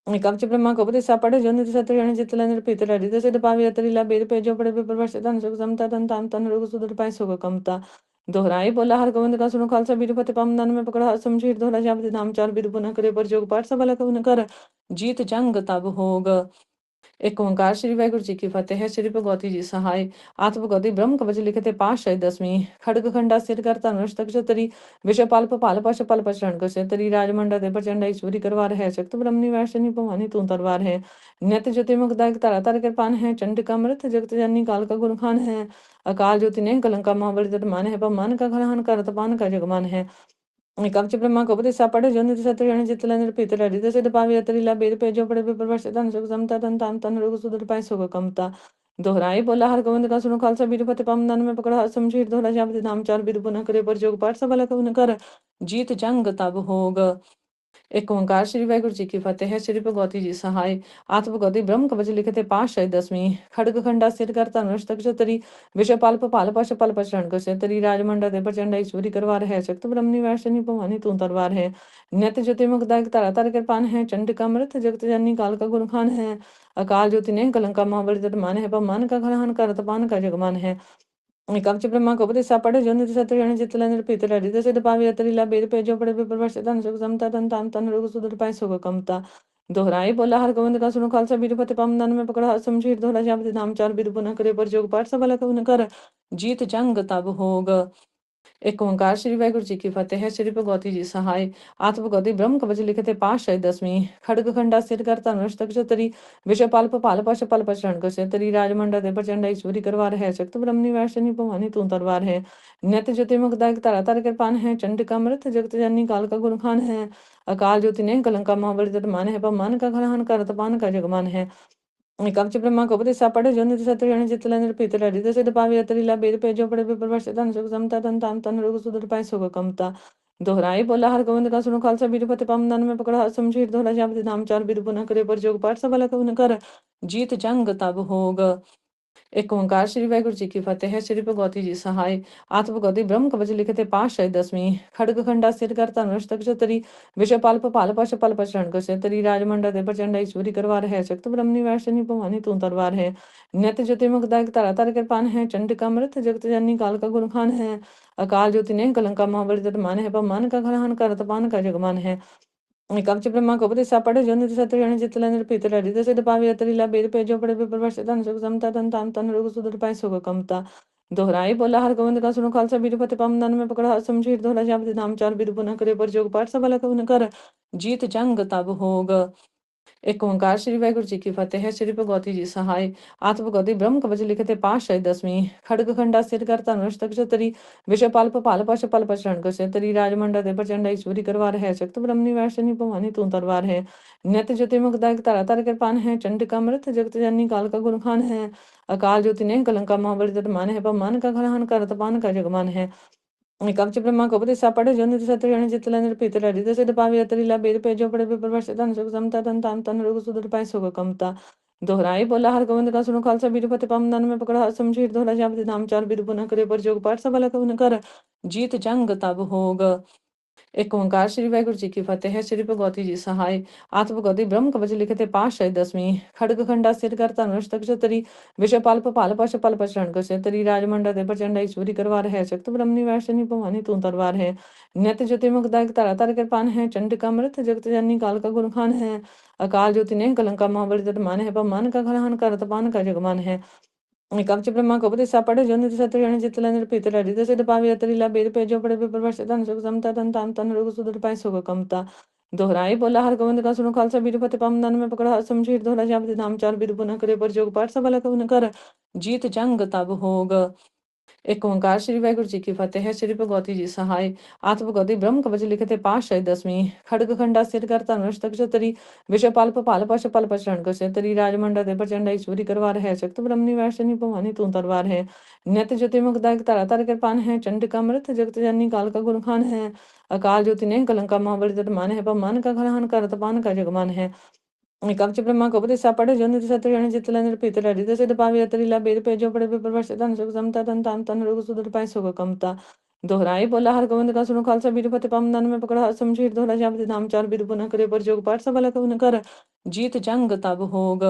कवच ब्रह्मा को उपदेशा पढ़े जो निधि सत्य जन चित लेंद्र पीतर हरि दस पावी अतरीला बेद पे जो पड़े विप्रवश धन सुख समता तन ताम तन रोग सुदर पाए सुख कमता दोहराई बोला हर गोविंद का सुनो खालसा बीरपति पम दन में पकड़ा समझीर दोहरा जापति नाम चार बीर पुनः करे पर जोग पाठ सबल कवन कर जीत जंग तब होग एक ओंकार श्री वाहिगुरु जी की फतेह। श्री भगवती जी सहाय आत्म भगवती ब्रह्म कवच लिखते पातशाही दसवीं खड़ग खंडा सिर कर धनुष तक चतरी विषय पाल भपाल पश पल पशरण कसे तरी राजमंडा दे प्रचंड ईश्वरी करवार है शक्त ब्रह्मनि वैशनी भवानी तू तरवार है नित ज्योति मुखदायक धरा धर कृपान है चंडिका अमृत जगत जननी काल का गुण खान है अकाल ज्योति ने कलंका महाबली तट मान है पमान का घरहन करत पान का जगमान है कवच ब्रह्मा को उपदेशा पढ़े जो निधि सत्य जन चित लेंद्र पीतर हरि दस पावी अतरीला बेद पे जो पड़े विप्रवश धन सुख समता तन ताम तन रोग सुदर पाए सुख कमता दोहराई बोला हर गोविंद का सुनो खालसा बीरपति पम दन में पकड़ा समझीर दोहरा जापति नाम चार बीर पुनः करे पर जोग पाठ सबल कवन कर जीत जंग तब होग एक ओंकार श्री वाहिगुरु जी की फतेह। श्री भगवती जी सहाय आत्म भगवती ब्रह्म कवच लिखते पातशाही दसवीं खड़ग खंडा सिर कर धनुष तक चतरी विषय पाल भपाल पश पल पशरण कसे तरी राजमंडा दे प्रचंड ईश्वरी करवार है शक्त ब्रह्मनि वैशनी भवानी तू तरवार है नित ज्योति मुखदायक धरा धर कृपान है चंडिका अमृत जगत जननी काल का गुण खान है अकाल ज्योति ने कलंका महाबली तट मान है पमान का घरहन करत पान का जगमान है कवच ब्रह्मा को उपदेशा पढ़े जो निधि सत्य जन चित लेंद्र पीतर हरि दस पावी अतरीला बेद पे जो पड़े विप्रवश धन सुख समता तन ताम तन रोग सुदर पाए सुख कमता दोहराई बोला हर गोविंद का सुनो खालसा बीरपति पम दन में पकड़ा समझीर दोहरा जापति नाम चार बीर पुनः करे पर जोग पाठ सबल कवन कर जीत जंग तब होग एक ओंकार श्री वाहिगुरु जी की फतेह। श्री भगवती जी सहाय आत्म भगवती ब्रह्म कवच लिखते पातशाही दसवीं खड़ग खंडा सिर कर धनुष तक चतरी विषय पाल भपाल पश पल पशरण कसे तरी राजमंडा दे प्रचंड ईश्वरी करवार है शक्त ब्रह्मनि वैशनी भवानी तू तरवार है नित ज्योति मुखदायक धरा धर कृपान है चंडिका अमृत जगत जननी काल का गुण खान है अकाल ज्योति ने कलंका महाबली तट मान है पमान का घरहन करत पान का जगमान है कवच ब्रह्मा को उपदेशा पढ़े जो निधि सत्य जन चित लेंद्र पीतर हरि दस पावी अतरीला बेद पे जो पड़े विप्रवश धन सुख समता तन ताम तन रोग सुदर पाए सुख कमता दोहराई बोला हर गोविंद का सुनो खालसा बीरपति पम दन में पकड़ा समझीर दोहरा जापति नाम चार बीर पुनः करे पर जोग पाठ सबल कवन कर जीत जंग तब होग एक ओंकार श्री वाहिगुरु जी की फतेह। श्री भगवती जी सहाय आत्म भगवती ब्रह्म कवच लिखते पातशाही दसवीं खड़ग खंडा सिर कर धनुष तक चतरी विषय पाल भपाल पश पल पशरण कसे तरी राजमंडा दे प्रचंड ईश्वरी करवार है शक्त ब्रह्मनि वैशनी भवानी तू तरवार है नित ज्योति मुखदायक धरा धर कृपान है चंडिका अमृत जगत जननी काल का गुण खान है अकाल ज्योति ने कलंका महाबली तट मान है पमान का घरहन करत पान का जगमान है कवच ब्रह्मा को उपदेशा पढ़े जो निधि सत्य जन चित लेंद्र पीतर हरि दस पावी अतरीला बेद पे जो पड़े विप्रवश धन सुख समता तन ताम तन रोग सुदर पाए सुख कमता दोहराई बोला हर गोविंद का सुनो खालसा बीरपति पम दन में पकड़ा समझीर दोहरा जापति नाम चार बीर पुनः करे पर जोग पाठ सबल कवन कर जीत जंग तब होग एक ओंकार श्री वाहिगुरु जी की फतेह है। श्री भगवती जी सहाय आत्म भगवती ब्रह्म कवच लिखते पातशाही दसवीं खड़ग खंडा सिर कर धनुष तक तरी विषय पाल पाल पश पल पशरण कसे तरी राजमंडा दे प्रचंड ईश्वरी करवार है शक्त ब्रह्मणि वैष्णि भवानी तू तरवार है नित्य ज्योति मुखदायक तारा तार कृपान है चंडिका मृत जगत जननी काल का गुण खान है अकाल ज्योति ने कलंका महाबली तट मान है पमान का घरहन कर तपान का जगमान है कवच ब्रह्मा कपति सापड़े जो निधि सत्य जितल निर्पित लड़ित सिद्ध पावी अतरीला बेद पे जो पड़े विप्रवश तन सुख समता तन ताम तन रोग सुदर पाए सुख कमता दोहराई बोला हर गोविंद का सुनो खालसा बीरपति पम दन में पकड़ा समझीर दोहरा जापति नाम चार बीर पुनः करे पर जोग पाठ सबल कवन कर जीत जंग तब होग एक ओंकार श्री वाहिगुरु जी की फतेह है। श्री भगवती जी सहाय आत्म भगवती ब्रह्म कवच लिखते पातशाही दसवीं खड़ग खंडा सिर कर धनुष तक तरी विषय पाल पाल पश पल पशरण कसे तरी राजमंडा दे प्रचंड ईश्वरी करवार है शक्त ब्रह्मणि वैष्णि भवानी तू तरवार है नित्य ज्योति मुखदायक तारा तार कृपान है चंडिका मृत जगत जननी काल का गुण खान है अकाल ज्योति ने कलंका महाबली तट मान है पमान का घरहन कर तपान का जगमान है कवच ब्रह्मा कपति सापड़े जो निधि सत्य जितल निर्पित लड़ित सिद्ध पावी अतरीला बेद पे जो पड़े विप्रवश तन सुख समता तन ताम तन रोग सुदर पाए सुख कमता दोहराई बोला हर गोविंद का सुनो खालसा बीरपति पम दन में पकड़ा समझीर दोहरा जापति नाम चार बीर पुनः करे पर जोग पाठ सबल कवन कर जीत जंग तब होग एक ओंकार श्री वाहिगुरु जी की फतेह है। श्री भगवती जी सहाय आत्म भगवती ब्रह्म कवच लिखते पातशाही दसवीं खड़ग खंडा सिर कर धनुष तक तरी विषय पाल पाल पश पल पशरण कसे तरी राजमंडा दे प्रचंड ईश्वरी करवार है शक्त ब्रह्मणि वैष्णि भवानी तू तरवार है नित्य ज्योति मुखदायक तारा तार कृपान है चंडिका मृत जगत जननी काल का गुण खान है अकाल ज्योति ने कलंका महाबली तट मान है पमान का घरहन कर तपान का जगमान है कवच ब्रह्मा कपति सापड़े जो निधि सत्य जितल निर्पित लड़ित सिद्ध पावी अतरीला बेद पे जो पड़े विप्रवश तन सुख समता तन ताम तन रोग सुदर पाए सुख कमता दोहराई बोला हर गोविंद का सुनो खालसा बीरपति पम दन में पकड़ा समझीर दोहरा जापति नाम चार बीर पुनः करे पर जोग पाठ सबल कवन कर जीत जंग तब होग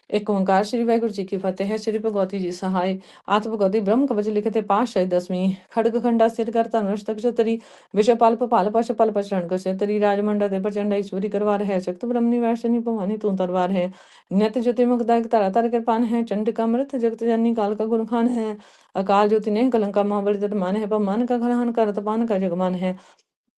एक ओंकार श्री वाहिगुरु जी की फतेह है। श्री भगवती जी सहाय आत्म भगवती ब्रह्म कवच लिखते पातशाही दसवीं खड़ग खंडा सिर कर धनुष तक तरी विषय पाल पाल पश पल पशरण कसे तरी राजमंडा दे प्रचंड ईश्वरी करवार है शक्त ब्रह्मणि वैष्णि भवानी तू तरवार है नित्य ज्योति मुखदायक तारा तार कृपान है चंडिका मृत जगत जननी काल का गुण खान है अकाल ज्योति ने कलंका महाबली तट मान है पमान का घरहन कर तपान का जगमान है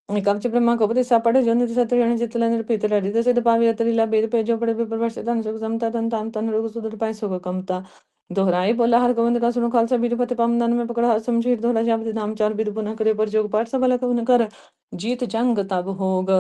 कवच ब्रह्मा कपति सापड़े जो निधि सत्य जितल निर्पित लड़ित सिद्ध पावी अतरीला बेद पे जो पड़े विप्रवश तन सुख समता तन ताम तन रोग सुदर पाए सुख कमता दोहराई बोला हर गोविंद का सुनो खालसा बीरपति पम दन में पकड़ा समझीर दोहरा जापति नाम चार बीर पुनः करे पर जोग पाठ सबल कवन कर जीत जंग तब होग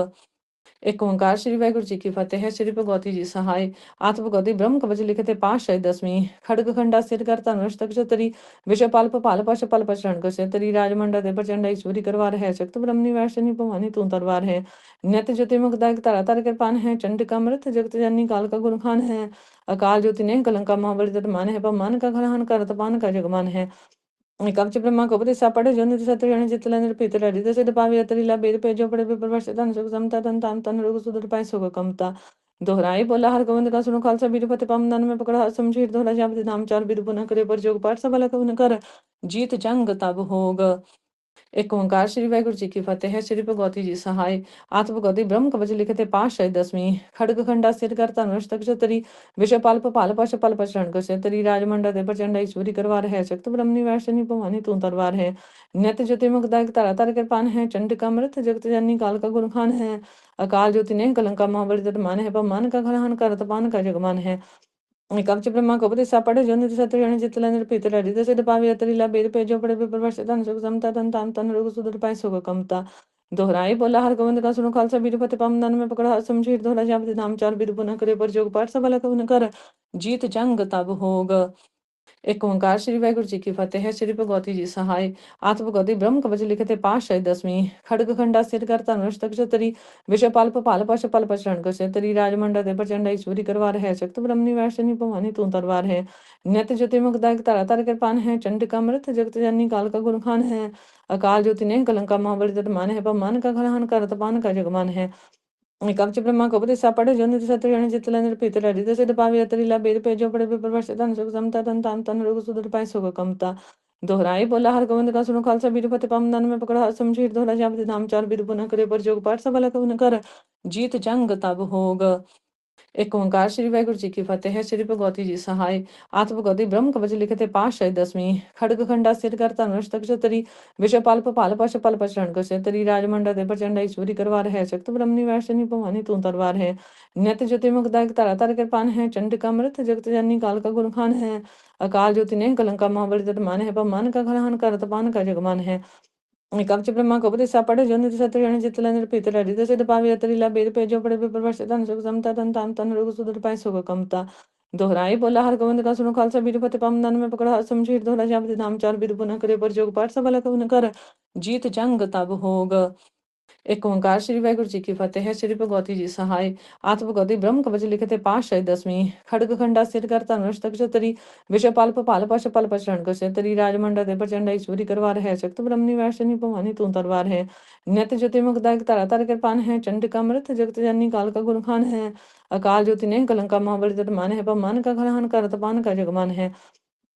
एक ओंकार श्री वाहिगुरु जी की फतेह है। श्री भगवती जी सहाय आत्म भगवती ब्रह्म कवच लिखते पातशाही दसवीं खड़ग खंडा सिर कर धनुष तक तरी विषय पाल पाल पश पल पशरण कसे तरी राजमंडा दे प्रचंड ईश्वरी करवार है शक्त ब्रह्मणि वैष्णि भवानी तू तरवार है नित्य ज्योति मुखदायक तारा तार कृपान है चंडिका मृत जगत जननी काल का गुण खान है अकाल ज्योति ने कलंका महाबली तट मान है पमान का घरहन कर तपान का जगमान है कवच ब्रह्मा कपति सापड़े जो निधि सत्य जितल निर्पित लड़ित सिद्ध पावी अतरीला बेद पे जो पड़े विप्रवश तन सुख समता तन ताम तन रोग सुदर पाए सुख कमता दोहराई बोला हर गोविंद का सुनो खालसा बीरपति पम दन में पकड़ा समझीर दोहरा जापति नाम चार बीर पुनः करे पर जोग पाठ सबल कवन कर जीत जंग तब होग एक ओंकार श्री वाहिगुरु जी की फतेह है। श्री भगवती जी सहाय आत्म भगवती ब्रह्म कवच लिखते पातशाही दसवीं खड़ग खंडा सिर कर धनुष तक तरी विषय पाल पाल पश पल पशरण कसे तरी राजमंडा दे प्रचंड ईश्वरी करवार है शक्त ब्रह्मणि वैष्णि भवानी तू तरवार है नित्य ज्योति मुखदायक तारा तार कृपान है चंडिका मृत जगत जननी काल का गुण खान है अकाल ज्योति ने कलंका महाबली तट मान है पमान का घरहन कर तपान का जगमान है कवच ब्रह्मा कपति सापड़े जो निधि सत्य जितल निर्पित लड़ित सिद्ध पावी अतरीला बेद पे जो पड़े विप्रवश तन सुख समता तन ताम तन रोग सुदर पाए सुख कमता दोहराई बोला हर गोविंद का सुनो खालसा बीरपति पम दन में पकड़ा समझीर दोहरा जापति नाम चार बीर पुनः करे पर जोग पाठ सबल कवन कर जीत जंग तब होग एक ओंकार श्री वाहिगुरु जी की फतेह है। श्री भगवती जी सहाय आत्म भगवती ब्रह्म कवच लिखते पातशाही दसवीं खड़ग खंडा सिर कर धनुष तक तरी विषय पाल पाल पश पल पशरण कसे तरी राजमंडा दे प्रचंड ईश्वरी करवार है शक्त ब्रह्मणि वैष्णि भवानी तू तरवार है नित्य ज्योति मुखदायक तारा तार कृपान है चंडिका मृत जगत जननी काल का गुण खान है अकाल ज्योति ने कलंका महाबली तट मान है पमान का घरहन कर तपान का जगमान है कवच ब्रह्मा कपति सापड़े जो निधि सत्य जितल निर्पित लड़ित सिद्ध पावी अतरीला बेद पे जो पड़े विप्रवश तन सुख समता तन ताम तन रोग सुदर पाए सुख कमता दोहराई बोला हर गोविंद का सुनो खालसा बीरपति पम दन में पकड़ा समझीर दोहरा जापति नाम चार बीर पुनः करे पर जोग पाठ सबल कवन कर जीत जंग तब होग एक ओंकार श्री वाहिगुरु जी की फतेह है। श्री भगवती जी सहाय आत्म भगवती ब्रह्म कवच लिखते पातशाही दसवीं खड़ग खंडा सिर कर धनुष तक तरी विषय पाल पाल पश पल पशरण कसे तरी राजमंडा दे प्रचंड ईश्वरी करवार है शक्त ब्रह्मणि वैष्णि भवानी तू तरवार है नित्य ज्योति मुखदायक तारा तार कृपान है चंडिका मृत जगत जननी काल का गुण खान है अकाल ज्योति ने कलंका महाबली तट मान है पमान का घरहन कर तपान का जगमान है कवच ब्रह्मा कपति सापड़े जो निधि सत्य जितल निर्पित लड़ित सिद्ध पावी अतरीला बेद पे जो पड़े विप्रवश तन सुख समता तन ताम तन रोग सुदर पाए सुख कमता दोहराई बोला हर गोविंद का सुनो खालसा बीरपति पम दन में पकड़ा समझीर दोहरा जापति नाम चार बीर पुनः करे पर जोग पाठ सबल कवन कर जीत जंग तब होग ਇੱਕ ਓਂਕਾਰ ਸ੍ਰੀ ਵਾਹਿਗੁਰੂ ਜੀ ਕੀ ਫਤਿਹ। ਸ੍ਰੀ ਭਗਵਤੀ ਜੀ ਸਹਾਇ ਆਤਿ ਭਗਵਤੀ ਬ੍ਰਹਮ ਕਵਚ ਲਿਖਤੇ ਪਾਤਸ਼ਾਹੀ ਦਸਵੀਂ ਖੜਗ ਖੰਡਾ ਸਿਰ ਕਰ ਧਨੁਸ਼ ਤਕ ਚਤਰੀ ਵਿਸ਼ਵ ਪਲ ਭਪਾਲ ਪਸ਼ ਪਲ ਪਛਣ ਕਸੇ ਤਰੀ ਰਾਜਮੰਡਾ ਦੇ ਪ੍ਰਚੰਡ ਈਸ਼ਵਰੀ ਕਰਵਾਰ ਹੈ ਸ਼ਕਤ ਬ੍ਰਹਮਨੀ ਵੈਸ਼ਨੀ ਭਵਾਨੀ ਤੂੰ ਤਰਵਾਰ ਹੈ ਨਿਤ ਜੋति मुखदायक धरा तर कृपान है चंडिका मृत जगत जननी काल का गुणखान है अकाल ज्योति ने कलंका महाबली तट मान है पमान का घरहन कर तपान का जगमान है कवच ब्रह्मा कपति सा पढ़े जो निधि सत्य चितला निर्पित हृदय सिद्ध पावी अतरीला बेद पे जो पड़े विप्रवश धन सुख समता तन ताम तन रोग सुदृढ़ पाए सुख कमता दोहराई बोला हर गोविंद का सुनो खालसा बीरपति पाम दान में पकड़ा समझीर दोहरा जापति नाम चार बीर पुनः करे पर जोग पाठ सबला कवन कर जीत जंग तब होग एक ओंकार श्री वाहिगुरु जी की फतेह। श्री भगवती जी सहाय आत्म भगवती ब्रह्म कवच लिखते पातशाही दसवीं खड़ग खंडा सिर कर धनुष तक चतरी विषय पाल पपाल पश पल पशरण कसे तरी राजमंडा दे प्रचंड ईश्वरी करवार है शक्त ब्रह्मनि वैश्यनी भवानी तू तरवार है नित ज्योति मुखदायक धरा तर कृपान है चंडिका मृत जगत जननी काल का गुणखान है अकाल ज्योति ने कलंका महाबली तट मान है पमान का घरहन कर तपान का जगमान है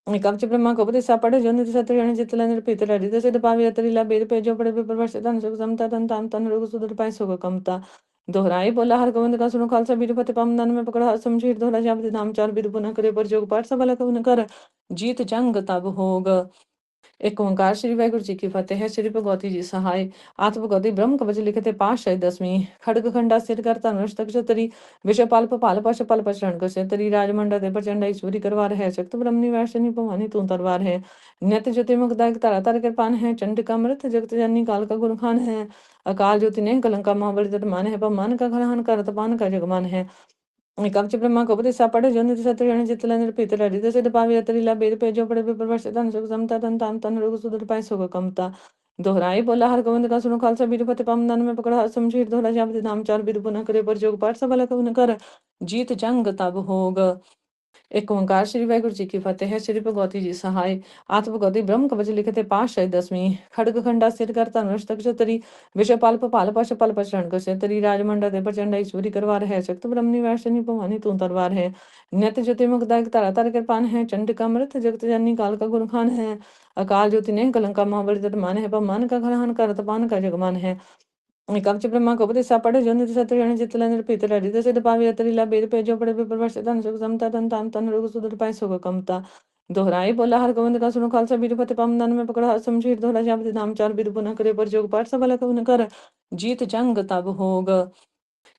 कवच ब्रह्मा कपति सा पढ़े जो निधि सत्य चितला निर्पित हृदय सिद्ध पावी अतरीला बेद पे जो पड़े विप्रवश धन सुख समता तन ताम तन रोग सुदृढ़ पाए सुख कमता दोहराई बोला हर गोविंद का सुनो खालसा बीरपति पाम दान में पकड़ा समझीर दोहरा जापति नाम चार बीर पुनः करे पर जोग पाठ सबला कवन कर जीत जंग तब होग एक ओंकार श्री वाहिगुरु जी की फतेह। श्री भगवती जी सहाय आत्म भगवती ब्रह्म कवच लिखते पातशाही दसवीं खड़ग खंडा सिर कर धनुष तक चतरी विषय पाल पपाल पश पल पशरण कसे तरी राजमंडा दे प्रचंड ईश्वरी करवार है शक्त ब्रह्मनि वैश्यनी भवानी तू तरवार है नित ज्योति मुखदायक धरा तर कृपान है चंडिका मृत जगत जननी काल का गुणखान है अकाल ज्योति ने कलंका महाबली तट मान है पमान का घरहन कर तपान का जगमान है कवच ब्रह्मा कपति सा पढ़े जो निधि सत्य चितला निर्पित हृदय सिद्ध पावी अतरीला बेद पे जो पड़े विप्रवश धन सुख समता तन ताम तन रोग सुदृढ़ पाए सुख कमता दोहराई बोला हर गोविंद का सुनो खालसा बीरपति पाम दान में पकड़ा समझीर दोहरा जापति नाम चार बीर पुनः करे पर जोग पाठ सबला कवन कर जीत जंग तब होग एक ओंकार श्री वाहिगुरु जी की फतेह। श्री भगवती जी सहाय आत्म भगवती ब्रह्म कवच लिखते पातशाही दसवीं खड़ग खंडा सिर कर धनुष तक चतरी विषय पाल पपाल पश पल पशरण कसे तरी राजमंडा दे प्रचंड ईश्वरी करवार है शक्त ब्रह्मनि वैश्यनी भवानी तू तरवार है नित ज्योति मुखदायक धरा तर कृपान है चंडिका मृत जगत जननी काल का गुणखान है अकाल ज्योति ने कलंका महाबली तट मान है पमान का घरहन कर तपान का जगमान है कवच ब्रह्मा कपति सा पढ़े जो निधि सत्य चितला निर्पित हृदय सिद्ध पावी अतरीला बेद पे जो पड़े विप्रवश धन सुख समता तन ताम तन रोग सुदृढ़ पाए सुख कमता दोहराई बोला हर गोविंद का सुनो खालसा बीरपति पाम दान में पकड़ा समझीर दोहरा जापति नाम चार बीर पुनः करे पर जोग पाठ सबला कवन कर जीत जंग तब होग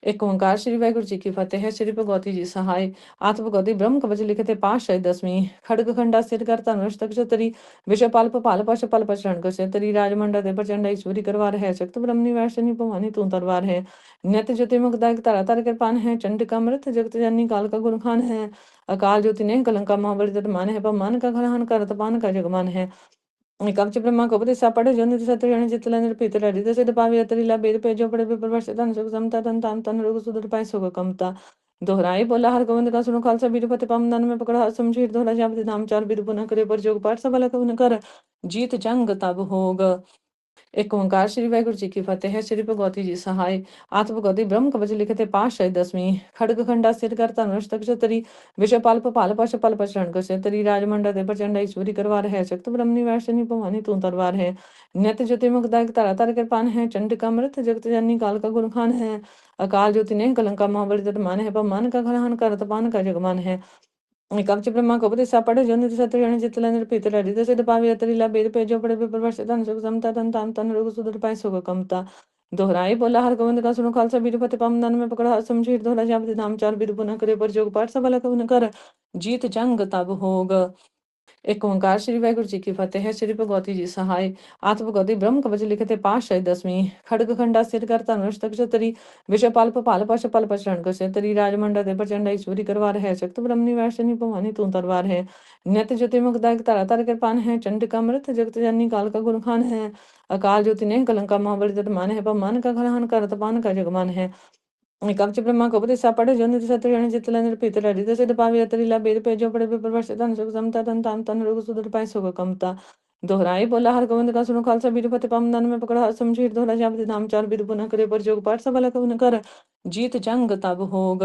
एक ओंकार श्री वाहिगुरु जी की फतेह। श्री भगवती जी सहाय आत्म भगवती ब्रह्म कवच लिखते पातशाही दसवीं खड़ग खंडा सिर कर धनुष तक चतरी विषय पाल पपाल पश पल पशरण कसे तरी राजमंडा दे प्रचंड ईश्वरी करवार है शक्त ब्रह्मनि वैश्यनी भवानी तू तरवार है नित ज्योति मुखदायक धरा तर कृपान है चंडिका मृत जगत जननी काल का गुणखान है अकाल ज्योति ने कलंका महाबली तट मान है पमान का घरहन कर तपान का जगमान है कवच ब्रह्मा कपति सा पढ़े जो निधि सत्य चितला निर्पित हृदय सिद्ध पावी अतरीला बेद पे जो पड़े विप्रवश धन सुख समता तन ताम तन रोग सुदृढ़ पाए सुख कमता दोहराई बोला हर गोविंद का सुनो खालसा बीरपति पाम दान में पकड़ा समझीर दोहरा जापति नाम चार बीर पुनः करे पर जोग पाठ सबला कवन कर जीत जंग तब होग एक ओंकार श्री वाहिगुरु जी की फतेह। श्री भगवती जी सहाय आत्म भगवती ब्रह्म कवच लिखते पातशाही दसवीं खड़ग खंडा सिर कर धनुष तक चतरी विषय पाल पपाल पश पल पशरण कसे तरी राजमंडा दे प्रचंड ईश्वरी करवार है शक्त ब्रह्मनि वैश्यनी भवानी तू तरवार है नित ज्योति मुखदायक धरा तर कृपान है चंडिका मृत जगत जननी काल का गुणखान है अकाल ज्योति ने कलंका महाबली तट मान है पमान का घरहन कर तपान का जगमान है कवच ब्रह्मा कपति सा पढ़े जो निधि सत्य चितला निर्पित हृदय सिद्ध पावी अतरीला बेद पे जो पड़े विप्रवश धन सुख समता तन ताम तन रोग सुदृढ़ पाए सुख कमता दोहराई बोला हर गोविंद का सुनो खालसा बीरपति पाम दान में पकड़ा समझीर दोहरा जापति नाम चार बीर पुनः करे पर जोग पाठ सबला कवन कर जीत जंग तब होग एक ओंकार श्री वाहिगुरु जी की फतेह। श्री भगवती जी सहाय आत्म भगवती ब्रह्म कवच लिखते पातशाही दसवीं खड़ग खंडा सिर कर धनुष तक चतरी विषय पाल पपाल पश पल पशरण कसे तरी राजमंडा दे प्रचंड ईश्वरी करवार है शक्त ब्रह्मनि वैश्यनी भवानी तू तरवार है नित ज्योति मुखदायक धरा तर कृपान है चंडिका मृत जगत जननी काल का गुणखान है अकाल ज्योति ने कलंका महाबली तट मान है पमान का घरहन कर तपान का जगमान है कवच ब्रह्मा कपति सा पढ़े जो निधि सत्य चितला निर्पित हृदय सिद्ध पावी अतरीला बेद पे जो पड़े विप्रवश धन सुख समता तन ताम तन रोग सुदृढ़ पाए सुख कमता दोहराई बोला हर गोविंद का सुनो खालसा बीरपति पाम दान में पकड़ा समझीर दोहरा जापति नाम चार बीर पुनः करे पर जोग पाठ सबला कवन कर जीत जंग तब होग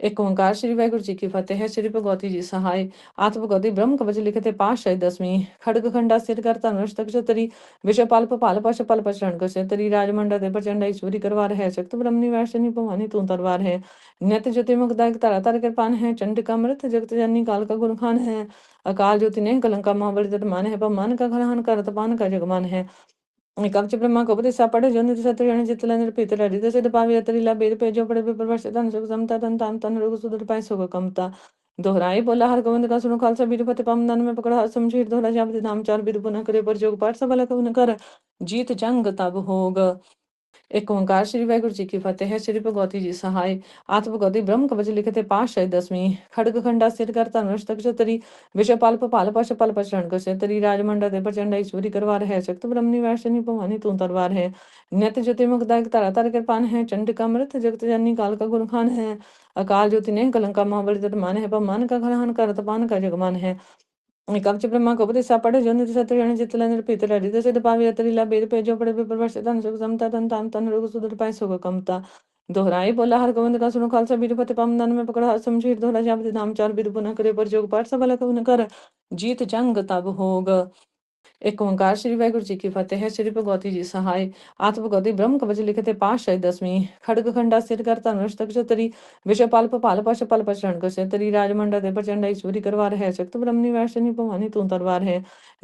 एक ओंकार श्री वाहिगुरु जी की फतेह है। श्री भगवती जी सहाय आत्म भगवती ब्रह्म कवच लिखते पाश 10वीं खड़ग खंडा सिर कर धनुष तक चतरी विषय पाल पाल पश पल पशरण कसे तरी राजमंडा दे प्रचंड ऐश्वरी करवार है शक्त ब्रह्म निवासिनी भवानी तू तरवार है नित्य ज्योति मुक्ताय तारा तार कृपान है चंडिका मृत जगत जननी काल का गुणखान है अकाल ज्योति ने कलंका महाबली तट मान है पमान का घरहन कर तपान का जगमान है कवच ब्रह्मा को उपदेशा पढ़े जो निधि सत्य चितल निर्पित हृदय सिद्ध पावी अतरीला वेद पे जो पढ़े विप्रवश तन सुख समता तन ताम तन रोग सुदर पाए सुख कमता दोहराई बोला हर गोविंद का सुनो खालसा बीरपति पम दन में पकड़ा शमशीर दोहरा जापति नाम चार बीर पुनः करे पर जोग पाठ सबल कवन कर जीत जंग तब होग ਇੱਕ ਓਂਕਾਰ ਸ੍ਰੀ ਵਾਹਿਗੁਰੂ ਜੀ ਕੀ ਫਤਿਹ ਹੈ। ਸ੍ਰੀ ਭਗਵਤੀ ਜੀ ਸਹਾਇ ਆਤਿ ਭਗਵਤੀ ਬ੍ਰਹਮ ਕਵਚ ਲਿਖਤੇ ਪਾਤਸ਼ਾਹੀ ਦਸਵੀਂ ਖੜਗ ਖੰਡਾ ਸਿਰ ਕਰ ਧਨੁਸ਼ ਤਕ ਚਤਰੀ ਵਿਸ਼ੇ ਪਲ ਭਪਾਲ ਪਸ਼ ਪਲ ਪਛਣ ਕੋ ਤਰੀ ਰਾਜਮੰਡਾ ਦੇ ਪ੍ਰਚੰਡ ਈਸ਼ਵਰੀ ਕਰਵਾਰ ਹੈ ਸ਼ਕਤ ਬ੍ਰਹਮਨੀ ਵੈਸ਼ਨੀ ਭਵਾਨੀ ਤੂੰ ਤਰਵਾਰ ਹੈ ਨਿਤ ਜੋति मुखदायक धरा तर कृपान है चंड का मृत जगत जननी काल का गुणखान है अकाल ज्योति ने कलंका महाबली तट मान है पमान का घरहन कर तपान का जगमान है कवच ब्रह्मा कपति सापड़े जो निधि सत्य जितला निरपित हृदय सिद्ध पावी अतरीला बेद पे जो पड़े विप्रवश धन सुख समता तन ताम तन रोग सुदृढ़ पाए सुख कमता दोहराई बोला हर गोविंद का सुनो खालसा बीरपति पाम दान में पकड़ा समझीर दोहरा जापति नाम चार बीर पुनः करे पर जोग पाठ सबला कवन कर जीत जंग तब होग एक ओंकार श्री वाहिगुरु जी की फतेह है। श्री भगवती जी सहाय आत्म भगवती ब्रह्म कवच लिखते पातशाही दसवीं खड़ग खंडा सिर कर धनुष तक चतरी विषय पाल पपाल पश पल पशरण को तरी राजमंडा दे प्रचंड ईश्वरी करवार है शक्त ब्रह्मनी वैशनी भवानी तू तरवार है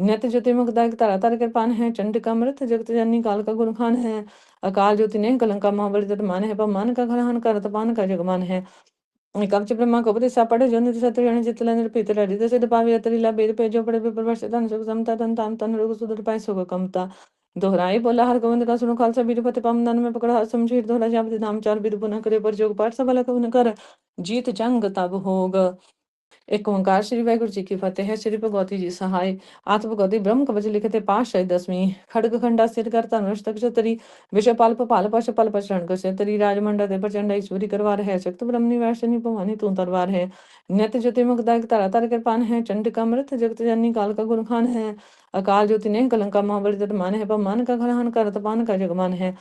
नित ज्योति मुखदायक धरा तर कृपान है चंड का मृत जगत जननी काल का गुणखान है अकाल ज्योति ने कलंका महाबली तट मान है पमान का घरहन कर तपान का जगमान है कवच ब्रह्मा कपति सापड़े जो निधि सत्य जितला निरपित हृदय सिद्ध पावी अतरीला बेद पे जो पड़े विप्रवश धन सुख समता तन ताम तन रोग सुदृढ़ पाए सुख कमता दोहराई बोला हर गोविंद का सुनो खालसा बीरपति पाम दान में पकड़ा समझीर दोहरा जापति नाम चार बीर पुनः करे पर जोग पाठ सबला कवन कर जीत जंग तब होग एक ओंकार श्री वाहिगुरु जी की फतेह है। श्री भगवती जी सहाय आत्म भगवती ब्रह्म कवच लिखते पातशाही दसवीं खड़ग खंडा सिर कर धनुष तक चतरी विषय पाल पपाल पश पल पशरण को तरी राजमंडा दे प्रचंड ईश्वरी करवार है शक्त ब्रह्मनी वैशनी भवानी तू तरवार है नित ज्योति मुखदायक धरा तर कृपान है चंड का मृत जगत जननी काल का गुणखान है अकाल ज्योति ने कलंका महाबली तट मान है पमान का घरहन कर तपान का जगमान है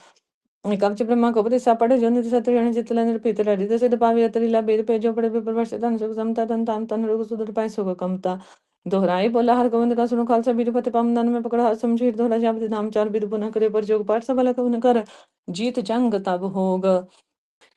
कवच ब्रह्मा कपति सापड़े जो निधि सत्य जितला निरपित हृदय सिद्ध पावी अतरीला बेद पे जो पड़े विप्रवश धन सुख समता तन ताम तन रोग सुदृढ़ पाए सुख कमता दोहराई बोला हर गोविंद का सुनो खालसा बीरपति पाम दान में पकड़ा समझीर दोहरा जापति नाम चार बीर पुनः करे पर जोग पाठ सबला कवन कर जीत जंग तब होग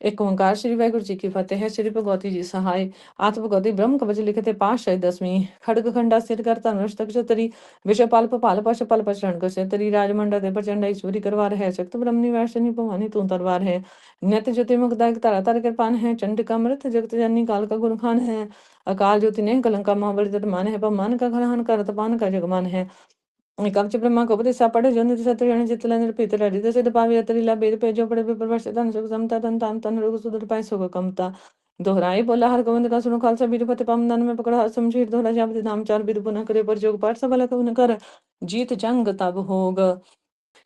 एक ओंकार श्री वाहिगुरु जी की फतेह है। श्री भगवती जी सहाय आत्म भगवती ब्रह्म कवच लिखते पातशाही दसवीं खड़ग खंडा सिर कर धनुष तक चतरी विषय पाल पपाल पश पल पशरण को तरी राजमंडा दे प्रचंड ईश्वरी करवार है शक्त ब्रह्मनी वैशनी भवानी तू तरवार है नित ज्योति मुखदायक धरा तर कृपान है चंड का मृत जगत जननी काल का गुणखान है अकाल ज्योति ने कलंका महाबली तट मान है पमान का घरहन कर तपान का जगमान है कवच ब्रह्मा कपति सापड़े जो निधि सत्य जितला निरपित हृदय सिद्ध पावी अतरीला बेद पे जो पड़े विप्रवश धन सुख समता तन ताम तन रोग सुदृढ़ पाए सुख कमता दोहराई बोला हर गोविंद का सुनो खालसा बीरपति पाम दान में पकड़ा समझीर दोहरा जापति नाम चार बीर पुनः करे पर जोग पाठ सबला कवन कर जीत जंग तब होग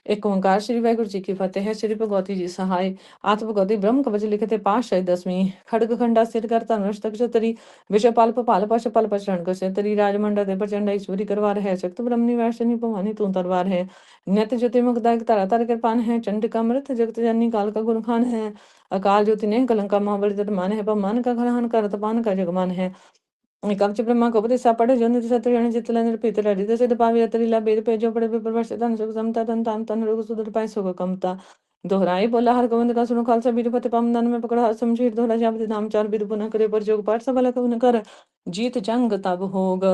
एक ओंकार श्री वाहिगुरु जी की फतेह है। श्री भगवती जी सहाय आत्म भगवती ब्रह्म कवच लिखते पातशाही दसवीं खड़ग खंडा सिर कर धनुष तक चतरी विषय पाल पपाल पश पल पशरण को तरी राजमंडा दे प्रचंड ईश्वरी करवार है शक्त ब्रह्मनी वैशनी भवानी तू तरवार है नित ज्योति मुखदायक धरा तर कृपान है चंड का मृत जगत जननी काल का गुणखान है अकाल ज्योति ने कलंका महाबली तट मान है पमान का घरहन कर तपान का जगमान है कवच ब्रह्मा कपति सापड़े जो निधि सत्य जितला निरपित हृदय सिद्ध पावी अतरीला बेद पे जो पड़े विप्रवश धन सुख समता तन ताम तन रोग सुदृढ़ पाए सुख कमता दोहराई बोला हर गोविंद का सुनो खालसा बीरपति पाम दान में पकड़ा समझीर दोहरा जापति नाम चार बीर पुनः करे पर जोग पाठ सबला कवन कर जीत जंग तब होग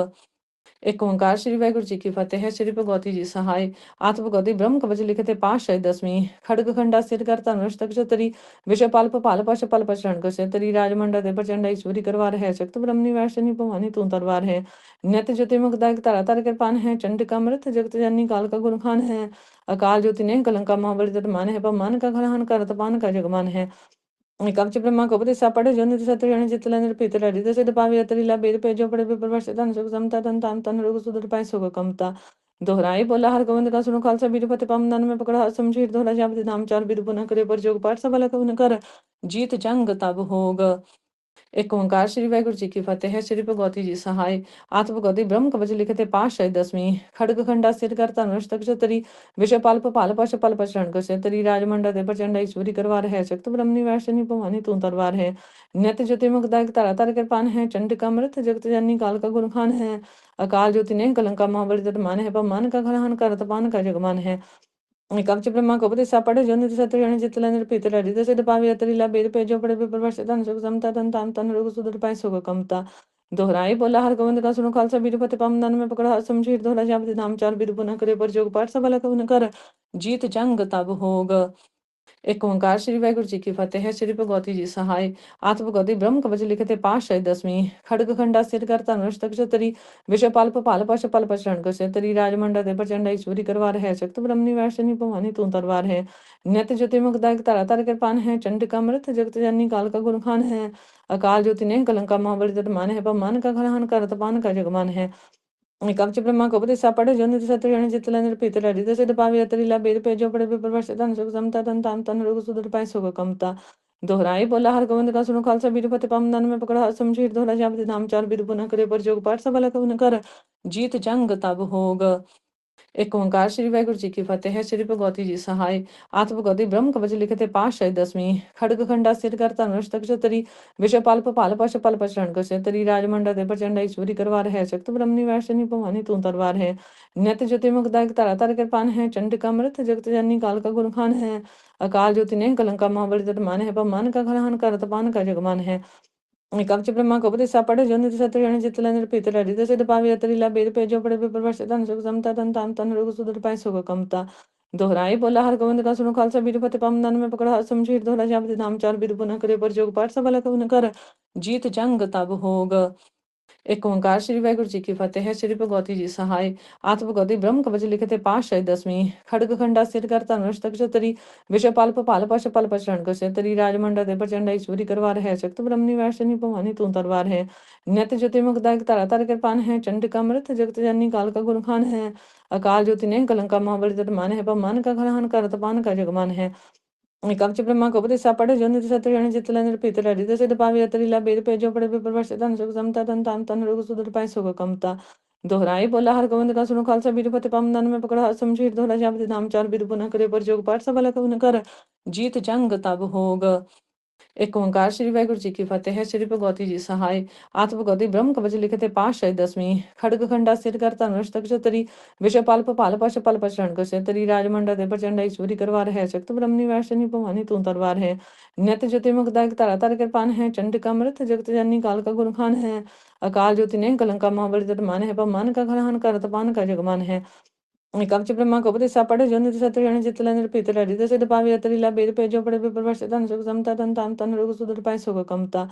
एक ओंकार श्री वाहिगुरु जी की फतेह है। श्री भगवती जी सहाय आत्म भगवती ब्रह्म कवच लिखते पातशाही दसवीं खड़ग खंडा सिर कर धनुष तक चतरी विषय पाल पपाल पश पल पशरण को तरी राजमंडा दे प्रचंड ईश्वरी करवार है शक्त ब्रह्मनी वैशनी भवानी तू तरवार है नित ज्योति मुखदायक धरा तर कृपान है चंड का मृत जगत जननी काल का गुणखान है अकाल ज्योति ने कलंका महाबली तट मान है पमान का घरहन कर तपान का जगमान है कवच ब्रह्मा कपति सापड़े जो निधि सत्य जितला निरपित हृदय सिद्ध पावी अतरीला बेद पे जो पड़े विप्रवश धन सुख समता तन ताम तन रोग सुदृढ़ पाए सुख कमता दोहराई बोला हर गोविंद का सुनो खालसा बीरपति पाम दान में पकड़ा समझीर दोहरा जापति नाम चार बीर पुनः करे पर जोग पाठ सबला कवन कर जीत जंग तब होग एक ओंकार श्री वाहिगुरु जी की फतेह है। श्री भगवती जी सहाय आत्म भगवती ब्रह्म कवच लिखते पातशाही दसवीं खड़ग खंडा सिर कर धनुष तक चतरी विषय पाल पपाल पश पल पशरण को तरी राजमंडा दे प्रचंड ईश्वरी करवार है शक्त ब्रह्मनी वैशनी भवानी तू तरवार है नित ज्योति मुखदायक धरा तर कृपान है चंड का मृत जगत जननी काल का गुणखान है अकाल ज्योति ने कलंका महाबली तट मान है पमान का घरहन कर तपान का जगमान है कवच ब्रह्मा कपति सापड़े जो निधि सत्य जितला निरपित हृदय सिद्ध पावी अतरीला बेद पे जो पड़े विप्रवश धन सुख समता तन ताम तन रोग सुदृढ़ पाए सुख कमता दोहराई बोला हर गोविंद का सुनो खालसा बीरपति पाम दान में पकड़ा समझीर दोहरा जापति नाम चार बीर पुनः करे पर जोग पाठ सबला कवन कर जीत जंग तब होग ਇੱਕ ਓਂਕਾਰ ਸ੍ਰੀ ਵਾਹਿਗੁਰੂ ਜੀ ਕੀ ਫਤਿਹ ਹੈ। ਸ੍ਰੀ ਭਗਵਤੀ ਜੀ ਸਹਾਇ ਆਤਮ ਭਗਵਤੀ ਬ੍ਰਹਮ ਕਵਚ ਲਿਖਤੇ ਪਾਤਸ਼ਾਹੀ ਦਸਵੀਂ ਖੜਗ ਖੰਡਾ ਸਿਰ ਕਰ ਧਨੁਸ਼ ਤਕ ਚਤਰੀ ਵਿਸ਼ੇ ਪਲ ਭਾਲ ਪਸ਼ ਪਲ ਪਛਣ ਕਸੇ ਤਰੀ ਰਾਜਮੰਡਾ ਦੇ ਪ੍ਰਚੰਡ ਈਸ਼ਵਰੀ ਕਰਵਾਰ ਹੈ ਸ਼ਕਤ ਬ੍ਰਹਮਨੀ ਵੈਸ਼ਨੀ ਭਵਾਨੀ ਤੂੰ ਤਰਵਾਰ ਹੈ ਨਿਤ ਜੋਤੀ ਮੁਕਦਾਇਕ ਧਰਾ ਧਰ ਕਿਰਪਾਨ ਹੈ ਚੰਡਿਕਾ ਮ੍ਰਿਤ ਜਗਤ ਜਨਨੀ ਕਾਲ का गुण खान है अकाल ज्योति ने कलंका महाबली तट मान है पमान का घरहन करत पान का जगमान है कवच ब्रह्मा को उपदेशा पढ़े जो निधि सत्य जन चितला निर्पीत लड़ी दसे पावी अतरीला बेद पे जो पड़े विप्रवश धन सुख समता तन ताम तन रोग सुदर पाए सुख कमता दोहराई बोला हर गोविंद का सुनो खालसा बीरपति पम दन में पकड़ा समझीर दोहरा जापति नाम चार बीर पुनः करे पर जोग पाठ सबला कवन कर जीत जंग तब होग एक ओंकार श्री वाहिगुरु जी की फतेह है। श्री भगवती जी सहाय आत्म भगवती ब्रह्म कवच लिखते पातशाही दसवीं खड़ग खंडा सिर कर धनुष तक चतरी विषय पाल पाल पश पल पचरण कसे तरी राजमंडा दे प्रचंड ईश्वरी करवार है शक्त ब्रह्मनि वैष्णनी भवानी तू तरवार है नित ज्योति मुखदायक धरा धर कृपान है चंडिका मृत जगत जननी काल का गुण खान है अकाल ज्योति ने कलंका महाबली तट मान है पमान का घरहन करत पान का जगमान है कवच ब्रह्मा को उपदेशा पढ़े जो निधि सत्य जन चितला निर्पीत लड़ी दसे पावी अतरीला बेद पे जो पड़े विप्रवश धन सुख समता तन ताम तन रोग सुदर पाए सुख कमता दोहराई बोला हर गोविंद का सुनो खालसा बीरपति पम दन में पकड़ा समझीर दोहरा जापति नाम चार बीर पुनः करे पर जोग पाठ सबला कवन कर जीत जंग तब होग एक ओंकार श्री वाहिगुरु जी की फतेह है। श्री भगवती जी सहाय आत्म भगवती ब्रह्म कवच लिखते पातशाही दसवीं खड़ग खंडा सिर कर धनुष तक चतरी विषय पाल पाल पश पल पचरण कसे तरी राजमंडा दे प्रचंड ईश्वरी करवार है शक्त ब्रह्मनि वैष्णनी भवानी तू तरवार है नित ज्योति मुखदायक धरा धर कृपान है चंडिका मृत जगत जननी काल का गुण खान है अकाल ज्योति ने कलंका महाबली तट मान है पमान का घरहन करत पान का जगमान है कवच ब्रह्मा को उपदेशा पढ़े जो निधि सत्य जन चितला निर्पीत लड़ी दसे पावी अतरीला बेद पे जो पड़े विप्रवश धन सुख समता तन ताम तन रोग सुदर पाए सुख कमता दोहराई बोला हर गोविंद का सुनो खालसा बीरपति पम दन में पकड़ा समझीर दोहरा जापति नाम चार बीर पुनः करे पर जोग पाठ सबला कवन कर जीत जंग तब होग एक ओंकार श्री वाहिगुरु जी की फतेह है। श्री भगवती जी सहाय आत्म भगवती ब्रह्म कवच लिखते पातशाही दसवीं खड़ग खंडा सिर कर धनुष तक चतरी विषय पाल पाल पश पल पचरण कसे तरी राजमंडा दे प्रचंड ईश्वरी करवार है शक्त ब्रह्मनि वैष्णनी भवानी तू तरवार है नित ज्योति मुखदायक धरा धर कृपान है चंडिका मृत जगत जननी काल का गुण खान है अकाल ज्योति ने कलंका महाबली तट मान है पमान का घरहन करत पान का जगमान है कवच ब्रह्मा को उपदेशा पढ़े जो निधि सत्य जन चितला निर्पीत लड़ी दसे पावी अतरीला बेद पे जो पड़े विप्रवश धन सुख समता तन ताम तन रोग सुदर पाए सुख कमता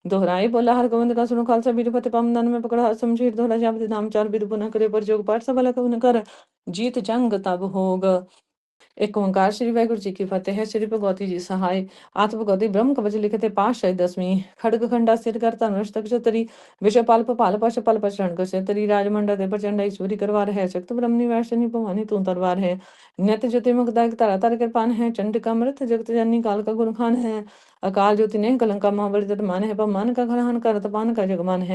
दोहराई बोला हर गोविंद का सुनो खालसा बीरपति पम दन में पकड़ा समझीर दोहरा जापति नाम चार बीर पुनः करे पर जोग पाठ सबला कवन कर जीत जंग तब होग एक ओंकार श्री वाहिगुरु जी की फतेह है। श्री भगवती जी सहाय आत्म भगवती ब्रह्म कवच लिखते पातशाही दसवीं खड़ग खंडा सिर कर धनुष तक चतरी विषय पाल पाल पश पल पचरण कसे तरी राजमंडा दे प्रचंड ईश्वरी करवार है शक्त ब्रह्मनि वैष्णनी भवानी तू तरवार है नित ज्योति मुखदायक धरा धर कृपान है चंडिका मृत जगत जननी काल का गुण खान है अकाल ज्योति ने कलंका महाबली तट मान है पमान का घरहन करत पान का जगमान है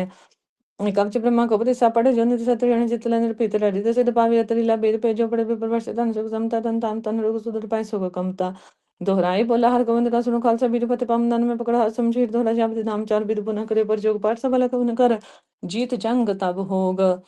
कवच ब्रह्मा को उपदेशा पढ़े जो निधि सत्य जन चितला निर्पीत लड़ी दसे पावी अतरीला बेद पे जो पड़े विप्रवश धन सुख समता तन ताम तन रोग सुदर पाए सुख कमता दोहराई बोला हर गोविंद का सुनो खालसा बीरपति पम दन में पकड़ा समझीर दोहरा जापति नाम चार बीर पुनः करे पर जोग पाठ सबला कवन कर जीत जंग तब होग एक ओंकार श्री वाहिगुरु जी की फतेह है। श्री भगवती जी सहाय आत्म भगवती ब्रह्म कवच लिखते पातशाही दसवीं खड़ग खंडा सिर कर धनुष तक चतरी विषय पाल पाल पश पल पचरण कसे तरी राजमंडा दे प्रचंड ईश्वरी करवार है शक्त ब्रह्मनि वैष्णनी भवानी तू तरवार है नित ज्योति मुखदायक धरा धर कृपान है चंडिका मृत जगत जननी काल का गुण खान है अकाल ज्योति ने कलंका महाबली तट मान है पमान का घरहन करत पान का जगमान है कवच ब्रह्मा को उपदेशा पढ़े जो निधि सत्य जन चितला निर्पीत लड़ी दसे पावी अतरीला बेद पे जो पड़े विप्रवश धन सुख समता तन ताम तन रोग सुदर पाए सुख कमता दोहराई बोला हर गोविंद का सुनो खालसा बीरपति पम दन में पकड़ा समझीर दोहरा जापति नाम चार बीर पुनः करे पर जोग पाठ सबला कवन कर जीत जंग तब होग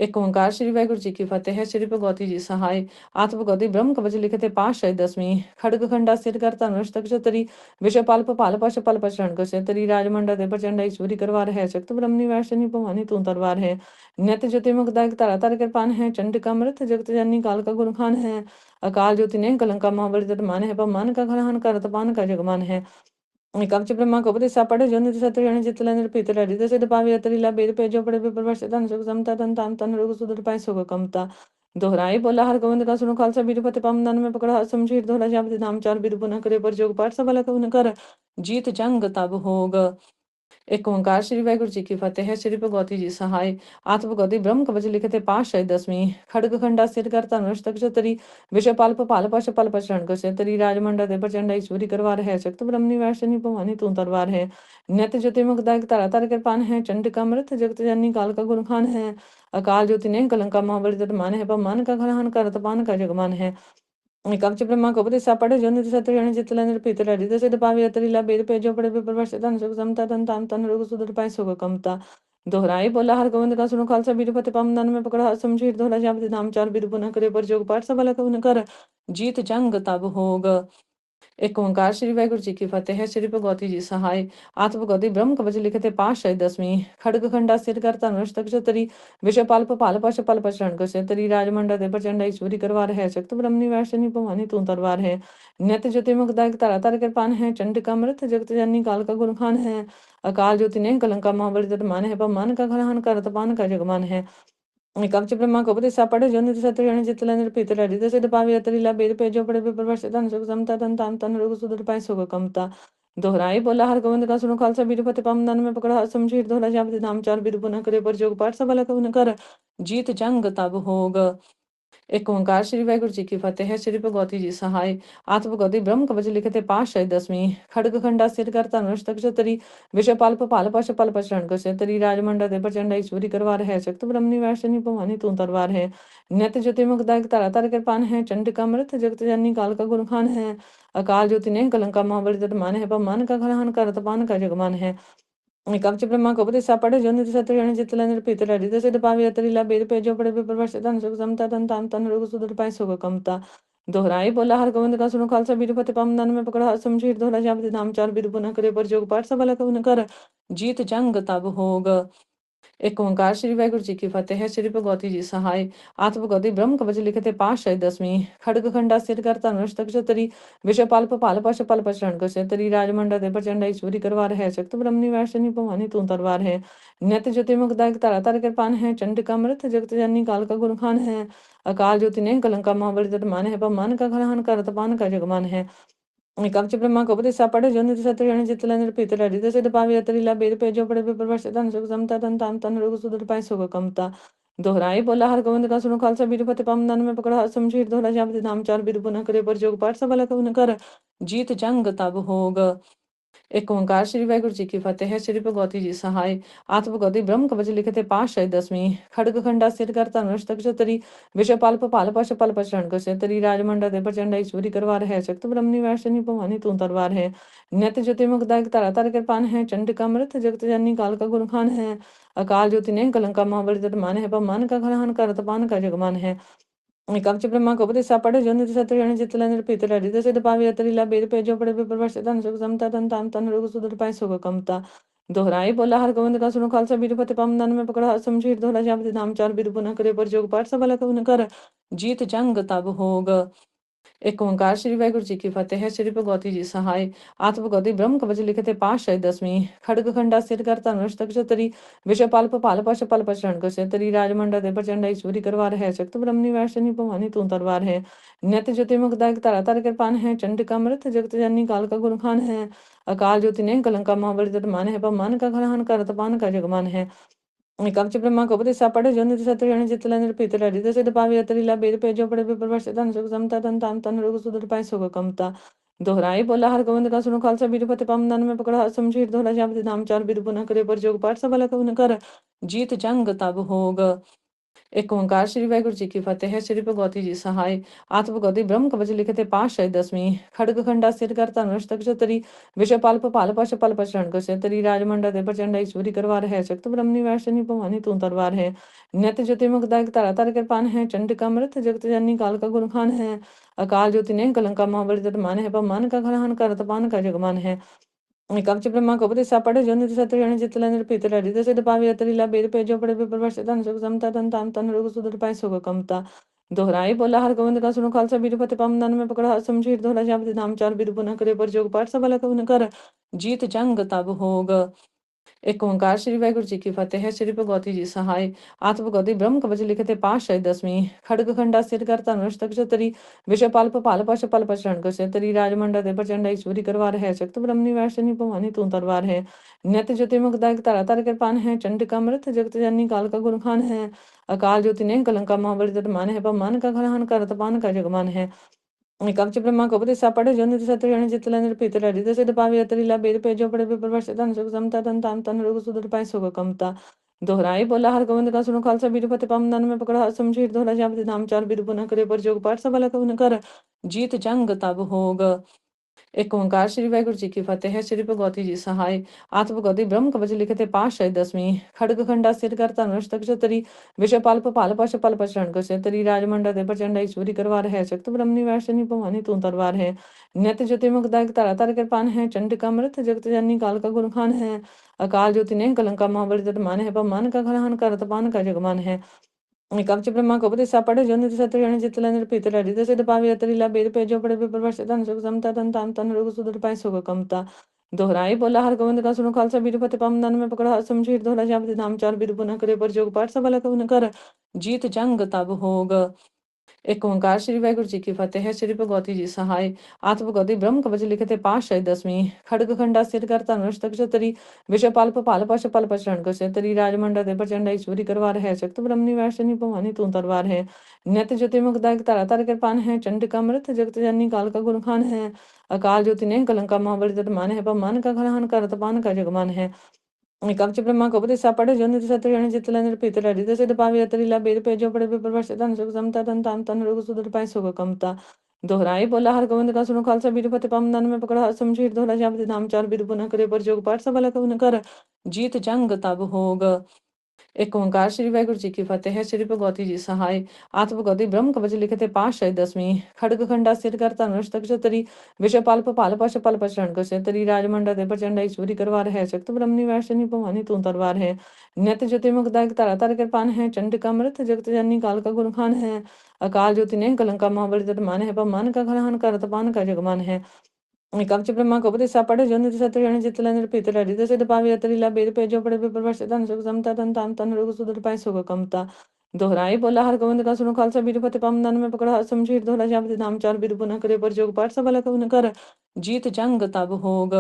एक ओंकार श्री वाहिगुरु जी की फतेह है। श्री भगवती जी सहाय आत्म भगवती ब्रह्म कवच लिखते पातशाही दसवीं खड़ग खंडा सिर कर धनुष तक चतरी विषय पाल पाल पश पल पचरण कसे तरी राजमंडा दे प्रचंड ईश्वरी करवार है शक्त ब्रह्मनि वैष्णनी भवानी तू तरवार है नित ज्योति मुखदायक धरा धर कृपान है चंडिका मृत जगत जननी काल का गुण खान है अकाल ज्योति ने कलंका महाबली तट मान है पमान का घरहन करत पान का जगमान है कवच ब्रह्मा को उपदेशा पढ़े जो निधि सत्य जन चितला निर्पीत लड़ी दसे पावी अतरीला बेद पे जो पड़े विप्रवश धन सुख समता तन ताम तन रोग सुदर पाए सुख कमता दोहराई बोला हर गोविंद का सुनो खालसा बीरपति पम दन में पकड़ा समझीर दोहरा जापति नाम चार बीर पुनः करे पर जोग पाठ सबला कवन कर जीत जंग तब होग एक ओंकार श्री वाहिगुरु जी की फतेह है। श्री भगवती जी सहाय आत्म भगवती ब्रह्म कवच लिखते पातशाही दसवीं खड़ग खंडा सिर कर धनुष तक चतरी विषय पाल पाल पश पल पचरण कसे तरी राजमंडा दे प्रचंड ईश्वरी करवार है शक्त ब्रह्मनि वैष्णनी भवानी तू तरवार है नित ज्योति मुखदायक धरा धर कृपान है चंडिका मृत जगत जननी काल का गुण खान है अकाल ज्योति ने कलंका महाबली तट मान है पमान का घरहन करत पान का जगमान है कवच ब्रह्मा को उपदेशा पढ़े जो निधि सत्य जन चितला निर्पीत लड़ी दसे पावी अतरीला बेद पे जो पड़े विप्रवश धन सुख समता तन ताम तन रोग सुदर पाए सुख कमता दोहराई बोला हर गोविंद का सुनो खालसा बीरपति पम दन में पकड़ा समझीर दोहरा जापति नाम चार बीर पुनः करे पर जोग पाठ सबला कवन कर जीत जंग तब होग ਇੱਕ ਓਂਕਾਰ ਸ੍ਰੀ ਵਾਹਿਗੁਰੂ ਜੀ ਕੀ ਫਤਿਹ ਹੈ। ਸ੍ਰੀ ਭਗਵਤੀ ਜੀ ਸਹਾਇ ਆਤਿ ਭਗਵਤੀ ਬ੍ਰਹਮ ਕਵਚ ਲਿਖਤੇ ਪਾਤਸ਼ਾਹੀ ਦਸਵੀਂ ਖੜਗ ਖੰਡਾ ਸਿਰ ਕਰ ਧਨੁਸ਼ ਤਕ ਚਤਰੀ ਵਿਸ਼ੇ ਪਲ ਭਪਾਲ ਪਸ਼ ਪਲ ਪਛਣ ਕਸੇ ਤਰੀ ਰਾਜਮੰਡਾ ਦੇ ਪ੍ਰਚੰਡ ਈਸ਼ਵਰੀ ਕਰਵਾਰ ਹੈ ਸ਼ਕਤ ਬ੍ਰਹਮਨੀ ਵੈਸ਼ਨੀ ਭਵਾਨੀ ਤੂੰ ਤਰਵਾਰ ਹੈ ਨਿਤ ਜੋति मुखदायक तारा तार कृपान है चंडिका मृत जगत जननी काल का गुणखान है अकाल ज्योति ने कलंका महाबली तट मान है पमान का घरहन कर तपान का जगमान है कवच ब्रह्मा कपति सापड़े जो निधि सत्य जितला निर्पीत लड़ित सिद्ध पावी अतरीला बेद पे जो पड़े विप्रवश तन सुख समता तन तान तन रोग सुदर पाए सुख कमता दोहराई बोला हर गोविंद का सुनो खालसा बीरपति पमदन में पकड़ा हर शमशीर दोहरा जापति नाम चार बीर पुनः करे पर जोग पाठ सबला कवन कर जीत जंग तब होग एक ओंकार श्री वाहिगुरु जी की फतेह है। श्री भगवती जी सहाय आत्म भगवती ब्रह्म कवच लिखते पातशाही दसवीं खड़ग खंडा सिर कर धनुष तक चतरी विषय पाल पपाल पश पल पचरण कसे तरी राजमंडा दे प्रचंड ईश्वरी करवार है शक्त ब्रह्मनी वैशनी भवानी तू तरवार है नित ज्योति मुखदायक तारा तार कृपान है चंडिका मृत जगत जननी काल का गुणखान है अकाल ज्योति ने कलंका महाबली तट मान है पमान का घरहन कर तपान का जगमान है कवच ब्रह्मा कपति सापड़े जो निधि सत्य जितला निर्पीत लड़ित सिद्ध पावी अतरीला बेद पे जो पड़े विप्रवश तन सुख समता तन तान तन रोग सुदर पाए सुख कमता दोहराई बोला हर गोविंद का सुनो खालसा बीरपति पमदन में पकड़ा हर शमशीर दोहरा जापति नाम चार बीर पुनः करे पर जोग पाठ सबला कवन कर जीत जंग तब होग एक ओंकार श्री वाहिगुरु जी की फतेह है। श्री भगवती जी सहाय आत्म भगवती ब्रह्म कवच लिखते पातशाही दसवीं खड़ग खंडा सिर कर धनुष तक चतरी विषय पाल पपाल पश पल पचरण कसे तरी राजमंडा दे प्रचंड ईश्वरी करवार है शक्त ब्रह्मनी वैशनी भवानी तू तरवार है नित ज्योति मुखदायक तारा तार कृपान है चंडिका मृत जगत जननी काल का गुणखान है अकाल ज्योति ने कलंका महाबली तट मान है पमान का घरहन कर तपान का जगमान है कवच ब्रह्मा कपति सापड़े जो निधि सत्य जितला निर्पीत लड़ित सिद्ध पावी अतरीला बेद पे जो पड़े विप्रवश तन सुख समता तन तान तन रोग सुदर पाए सुख कमता दोहराई बोला हर गोविंद का सुनो खालसा बीरपति पमदन में पकड़ा हर शमशीर दोहरा जापति नाम चार बीर पुनः करे पर जोग पाठ सबला कवन कर जीत जंग तब होग एक ओंकार श्री वाहिगुरु जी की फतेह है। श्री भगवती जी सहाय आत्म भगवती ब्रह्म कवच लिखते पातशाही दसवीं खड़ग खंडा सिर कर धनुष तक चतरी विषय पाल पपाल पश पल पचरण कसे तरी राजमंडा दे प्रचंड ईश्वरी करवार है शक्त ब्रह्मनी वैशनी भवानी तू तरवार है नित ज्योति मुखदायक तारा तार कृपान है चंडिका मृत जगत जननी काल का गुणखान है अकाल ज्योति ने कलंका महाबली तट मान है पमान का घरहन कर तपान का जगमान है कवच ब्रह्मा कपति सापड़े जो निधि सत्य जितला निर्पीत लड़ित सिद्ध पावी अतरीला बेद पे जो पड़े विप्रवश तन सुख समता तन तान तन रोग सुदर पाए सुख कमता दोहराई बोला हर गोविंद का सुनो खालसा बीरपति पमदन में पकड़ा हर शमशीर दोहरा जापति नाम चार बीर पुनः करे पर जोग पाठ सबला कवन कर जीत जंग तब होग एक ओंकार श्री वाहिगुरु जी की फतेह है। श्री भगवती जी सहाय आत्म भगवती ब्रह्म कवच लिखते पातशाही दसवीं खड़ग खंडा सिर कर धनुष तक चतरी विषय पाल पपाल पश पल पचरण कसे तरी राजमंडा दे प्रचंड ईश्वरी करवार है शक्त ब्रह्मनी वैशनी भवानी तू तरवार है नित ज्योति मुखदायक तारा तार कृपान है चंडिका मृत जगत जननी काल का गुणखान है अकाल ज्योति ने कलंका महाबली तट मान है पमान का घरहन कर तपान का जगमान है कवच ब्रह्मा कपति सापड़े जो निधि सत्य जितला निर्पीत लड़ित सिद्ध पावी अतरीला बेद पे जो पड़े विप्रवश तन सुख समता तन तान तन रोग सुदर पाए सुख कमता दोहराई बोला हर गोविंद का सुनो खालसा बीरपति पमदन में पकड़ा हर शमशीर दोहरा जापति नाम चार बीर पुनः करे पर जोग पाठ सबला कवन कर जीत जंग तब होग एक ओंकार श्री वाहिगुरु जी की फतेह है। श्री भगवती जी सहाय आत्म भगवती ब्रह्म कवच लिखते पातशाही दसवीं खड़ग खंडा सिर कर धनुष तक चतरी विषय पाल पपाल पश पल पचरण कसे तरी राजमंडा दे प्रचंड ईश्वरी करवार है शक्त ब्रह्मनी वैशनी भवानी तू तरवार है नित ज्योति मुखदायक तारा तार कृपान है चंडिका मृत जगत जननी काल का गुणखान है अकाल ज्योति ने कलंका महाबली तट मान है पमान का घरहन कर तपान का जगमान है कवच ब्रह्मा कपति सापड़े जो निधि सत्य जितला निर्पीत लड़ित सिद्ध पावी अतरीला बेद पे जो पड़े विप्रवश तन सुख समता तन तान तन रोग सुदर पाए सुख कमता दोहराई बोला हर गोविंद का सुनो खालसा बीरपति पमदन में पकड़ा हर शमशीर दोहरा जापति नाम चार बीर पुनः करे पर जोग पाठ सबला कवन कर जीत जंग तब होग एक ओंकार श्री वाहिगुरु जी की फतेह है। श्री भगवती जी सहाय आत्म भगवती ब्रह्म कवच लिखते पातशाही दसवीं खड़ग खंडा सिर कर धनुष तक चतरी विषय पाल पपाल पश पल पचरण कसे तरी राजमंडा दे प्रचंड ईश्वरी करवार है शक्त ब्रह्मनी वैशनी भवानी तू तरवार है नित ज्योति मुखदायक तारा तार कृपान है चंडिका मृत जगत जननी काल का गुणखान है अकाल ज्योति ने कलंका महाबली तट मान है पमान का घरहन कर तपान का जगमान है कवच ब्रह्मा कपति सापड़े जो निधि सत्य जितला निर्पीत लड़ित सिद्ध पावी अतरीला बेद पे जो पड़े विप्रवश तन सुख समता तन तान तन रोग सुदर पाए सुख कमता दोहराई बोला हर गोविंद का सुनो खालसा बीरपति पमदन में पकड़ा हर शमशीर दोहरा जापति नाम चार बीर पुनः करे पर जोग पाठ सबला कवन कर जीत जंग तब होग एक ओंकार श्री वाहिगुरु जी की फतेह। श्री भगवती जी सहाय। आत्मगति ब्रह्म कवच लिखते पातशाही दसवीं। खड़ग खंडा सिर कर धनुष तक छतरी। विषपाल पपाल पश पल पचरण कसतरी। राजमंडा दे प्रचंड ईश्वरी करवार है। शक्त ब्रह्मनि वैष्णनी भवानी तू तलवार है। नियत ज्योति मुखदायक तारा तार कृपान है। चंडिका मृत जगत जननी काल का गुण खान है। अकाल ज्योति ने कलंका महाबली तट मान है। पमान का घरहन कर तपान का जगमान है। कवच ब्रह्मा को उपदेश पढ़े जो निधि सत्य जन जितला निरपित हृदय से पावी अतरीला बेद पे जो पड़े प्रवर्ष तन सुख समता तन ताम तन रोग सुदर पाए सुख कमता दोहराई बोला हर गोविंद का सुनो खालसा बीरपति पम दन में पकड़ा समझीर दोहरा जापति नाम चार बीर पुनः करे पर जोग पाठ सबला कवन कर जीत जंग तब होग। एक ओंकार श्री वाहिगुरु जी की फतेह। श्री भगवती जी सहाय। आत्मगति ब्रह्म कवच लिखते पातशाही दसवीं। खड़ग खंडा सिर कर धनुष तक छतरी। विषपाल पपाल पश पल पचरण कसतरी। राजमंडा दे प्रचंड ईश्वरी करवार है। शक्त ब्रह्मनि वैष्णनी भवानी तू तलवार है। नियत ज्योति मुखदायक तारा तार कृपान है। चंडिका मृत जगत जननी काल का गुण खान है। अकाल ज्योति ने कलंका महाबली तट मान है। पमान का घरहन कर तपान का जगमान है। कवच ब्रह्मा को उपदेश पढ़े जो निधि सत्य जन जितला निरपित हृदय से पावी अतरीला बेद पे जो पड़े प्रवर्ष तन सुख समता तन ताम तन रोग सुदर पाए सुख कमता दोहराई बोला हर गोविंद का सुनो खालसा बीरपति पम दन में पकड़ा समझीर दोहरा जापति नाम चार बीर पुनः करे पर जोग पाठ सबला कवन कर जीत जंग तब होग। एक ओंकार श्री वाहिगुरु जी की फतेह। श्री भगवती जी सहाय। आत्मगति ब्रह्म कवच लिखते पातशाही दसवीं। खड़ग खंडा सिर कर धनुष तक छतरी। विषपाल पपाल पश पल पचरण कसतरी। राजमंडा दे प्रचंड ईश्वरी करवार है। शक्त ब्रह्मनि वैष्णनी भवानी तू तलवार है। नियत ज्योति मुखदायक तारा तार कृपान है। चंडिका मृत जगत जननी काल का गुण खान है। अकाल ज्योति ने कलंका महाबली तट मान है। पमान का घरहन कर तपान का जगमान है। कवच ब्रह्मा को उपदेश पढ़े जो निधि सत्य जन जितला निरपित हृदय से पावी अतरीला बेद पे जो पड़े प्रवर्ष तन सुख समता तन ताम तन रोग सुदर पाए सुख कमता दोहराई बोला हर गोविंद का सुनो खालसा बीरपति पम दन में पकड़ा समझीर दोहरा जापति नाम चार बीर पुनः करे पर जोग पाठ सबला कवन कर जीत जंग तब होग।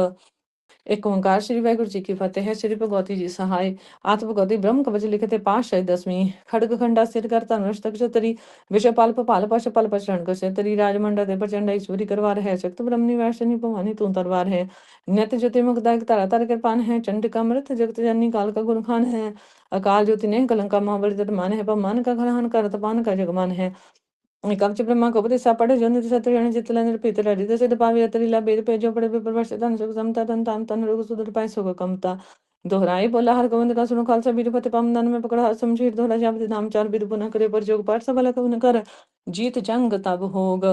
एक ओंकार श्री वाहिगुरु जी की फतेह। श्री भगवती जी सहाय। आत्मगति ब्रह्म कवच लिखते पातशाही दसवीं। खड़ग खंडा सिर कर धनुष तक छतरी। विषपाल पपाल पश पल पचरण कसतरी। राजमंडा दे प्रचंड ईश्वरी करवार है। शक्त ब्रह्मनि वैष्णनी भवानी तू तलवार है। नियत ज्योति मुखदायक तारा तार कृपान है। चंडिका मृत जगत जननी काल का गुण खान है। अकाल ज्योति ने कलंका महाबली तट मान है। पमान का घरहन कर तपान का जगमान है। कवच ब्रह्मा को उपदेश पढ़े जो निधि सत्य जन जितला निरपित हृदय से पावी अतरीला बेद पे जो पड़े प्रवर्ष तन सुख समता तन ताम तन रोग सुदर पाए सुख कमता दोहराई बोला हर गोविंद का सुनो खालसा बीरपति पम दन में पकड़ा समझीर दोहरा जापति नाम चार बीर पुनः करे पर जोग पाठ सबला कवन कर जीत जंग तब होग।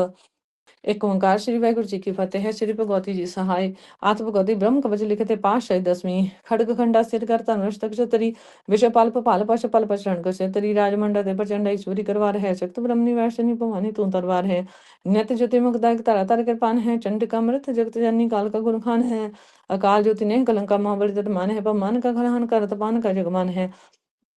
एक ओंकार श्री वाहिगुरु जी की फतेह। श्री भगवती जी सहाय। आत्मगति ब्रह्म कवच लिखते पातशाही दसवीं। खड़ग खंडा सिर कर धनुष तक छतरी। विषपाल पपाल पश पल पचरण कसतरी। राजमंडा दे प्रचंड ईश्वरी करवार है। शक्त ब्रह्मनि वैष्णनी भवानी तू तलवार है। नियत ज्योति मुखदायक तारा तार कृपान है। चंडिका मृत जगत जननी काल का गुण खान है। अकाल ज्योति ने कलंका महाबली तट मान है। पमान का घरहन कर तपान का जगमान है।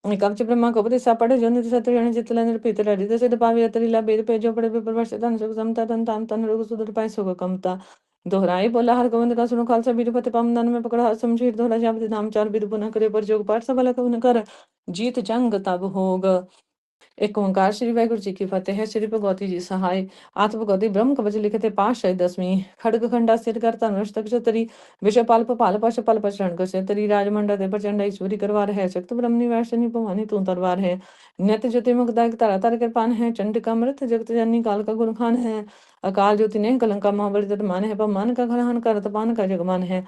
कवच ब्रह्मा को उपदेश पढ़े जो निधि सत्य जन जितला निरपित हृदय से पावी अतरीला बेद पे जो पड़े प्रवर्ष तन सुख समता तन ताम तन रोग सुदर पाए सुख कमता दोहराई बोला हर गोविंद का सुनो खालसा बीरपति पम दन में पकड़ा समझीर दोहरा जापति नाम चार बीर पुनः करे पर जोग पाठ सबला कवन कर जीत जंग तब होग। एक ओंकार श्री वाहिगुरु जी की फतेह। श्री भगवती जी सहाय। आत्मगति ब्रह्म कवच लिखते पातशाही दसवीं। खड़ग खंडा सिर कर धनुष तक छतरी। विषपाल पपाल पश पल पचरण कसतरी। राजमंडा दे प्रचंड ईश्वरी करवार है। शक्त ब्रह्मनि वैष्णनी भवानी तू तलवार है। नियत ज्योति मुखदायक तारा तार कृपान है। चंडिका मृत जगत जननी काल का गुण खान है। अकाल ज्योति ने कलंका महाबली तट मान है। पमान का घरहन कर तपान का जगमान है।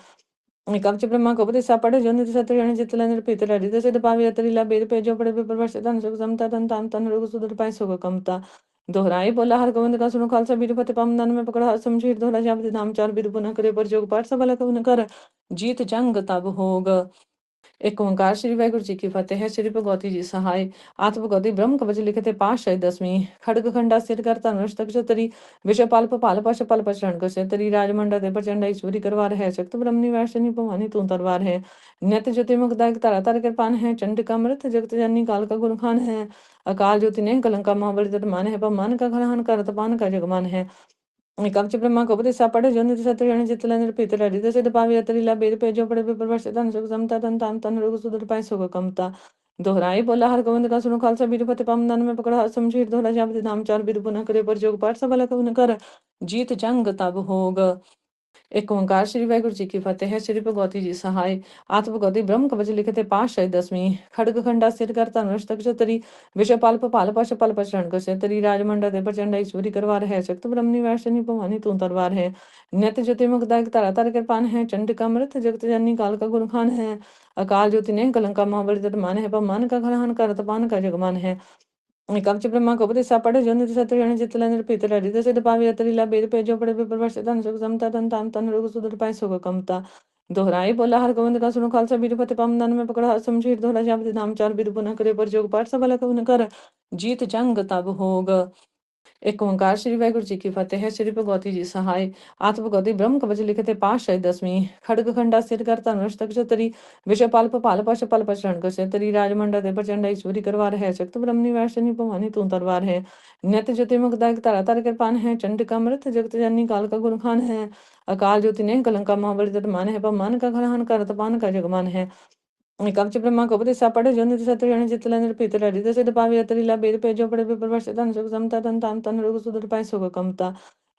कवच ब्रह्मा को उपदेश पढ़े जो निधि सत्य जन जितला निरपित हृदय से पावी अतरीला बेद पे जो पड़े प्रवर्ष तन सुख समता तन ताम तन रोग सुदर पाए सुख कमता दोहराई बोला हर गोविंद का सुनो खालसा बीरपति पम दन में पकड़ा समझीर दोहरा जापति नाम चार बीर पुनः करे पर जोग पाठ सबला कवन कर जीत जंग तब होग। एक ओंकार श्री वाहिगुरु जी की फतेह। श्री भगवती जी सहाय। आत्मगति ब्रह्म कवच लिखते पातशाही दसवीं। खड़ग खंडा सिर कर धनुष तक छतरी। विषपाल पपाल पश पल पचरण कसतरी। राजमंडा दे प्रचंड ईश्वरी करवार है। शक्त ब्रह्मनि वैष्णनी भवानी तू तलवार है। नियत ज्योति मुखदायक तारा तार कृपान है। चंडिका मृत जगत जननी काल का गुण खान है। अकाल ज्योति ने कलंका महाबली तट मान है। पमान का घरहन कर तपान का जगमान है। कवच ब्रह्मा को उपदेश पढ़े जो निधि सत्य जन जितला निरपित हृदय से पावी अतरीला बेद पे जो पड़े प्रवर्ष तन सुख समता तन ताम तन रोग सुदर पाए सुख कमता दोहराई बोला हर गोविंद का सुनो खालसा बीरपति पम दन में पकड़ा समझीर दोहरा जापति नाम चार बीर पुनः करे पर जोग पाठ सबला कवन कर जीत जंग तब होग। ਇੱਕ ਓਂਕਾਰ ਸ੍ਰੀ ਵਾਹਿਗੁਰੂ ਜੀ ਕੀ ਫਤਿਹ ਹੈ। ਸ੍ਰੀ ਭਗਵਤੀ ਜੀ ਸਹਾਇ ਆਤਮ ਭਗਵਤੀ ਬ੍ਰਹਮ ਕਵਚ ਲਿਖਤੇ ਪਾਤਸ਼ਾਹੀ ਦਸਵੀਂ ਖੜਗ ਖੰਡਾ ਸਿਰ ਕਰ ਧਨ ਅਸ਼ਤਕ ਚਤਰੀ ਵਿਸ਼ੇ ਪਲ ਭਪਾਲ ਪਸ਼ ਪਲ ਪਛਣ ਕਸੇ ਤਰੀ ਰਾਜਮੰਡਾ ਦੇ ਪ੍ਰਚੰਡ ਈਸ਼ਵਰੀ ਕਰਵਾਰ ਹੈ ਸ਼ਕਤ ਬ੍ਰਹਮਨੀ ਵੈਸ਼ਨੀ ਭਵਾਨੀ ਤੂੰ ਤਰਵਾਰ ਹੈ ਨਿਤ ਜੋति मुखदायक तारा तार कृपान है चंडिका मृत जगत जननी काल का गुणखान है अकाल ज्योति ने कलंका महाबली तट मान है पमान का घरहन कर तपान का जगमान है कवच ब्रह्मा कपति सापड़े जो निधि सत्र जन चितला निर्पित लड़ी दस पावी अतरीला बेद पे जो पड़े विप्रवश तन सुख समता तन ताम तन रोग सुदर पाए सुख कमता दोहराई बोला हर गोविंद का सुनो खालसा बीरपति पम दन में पकड़ा समझीर दोहरा जापति नाम चार बीर पुनः करे पर जोग पाठ सबला कवन कर जीत जंग तब होग एक ओंकार श्री वाहिगुरु जी की फतेह है। श्री भगवती जी सहाय आत्म भगवती ब्रह्म कवच लिखते पातशाही दसवीं खड़ग खंडा सिर कर धनुष तक चतरी विषय पाल पाल पश पल पशरण कसे तरी राजमंडा दे प्रचंड ईश्वरी करवार है शक्त ब्रह्मनी वैशनी भवानी तू तरवार है नित ज्योति मुखदायक तारा तार कृपान है चंडिका मृत जगत जननी काल का गुणखान है अकाल ज्योति ने कलंका महाबली तट मान है पमान का घरहन कर तपान का जगमान है कवच ब्रह्मा कपति सापड़े जो निधि सत्र जन चितला निर्पित लड़ी दस पावी अतरीला बेद पे जो पड़े विप्रवश तन सुख समता तन ताम तन रोग सुदर पाए सुख कमता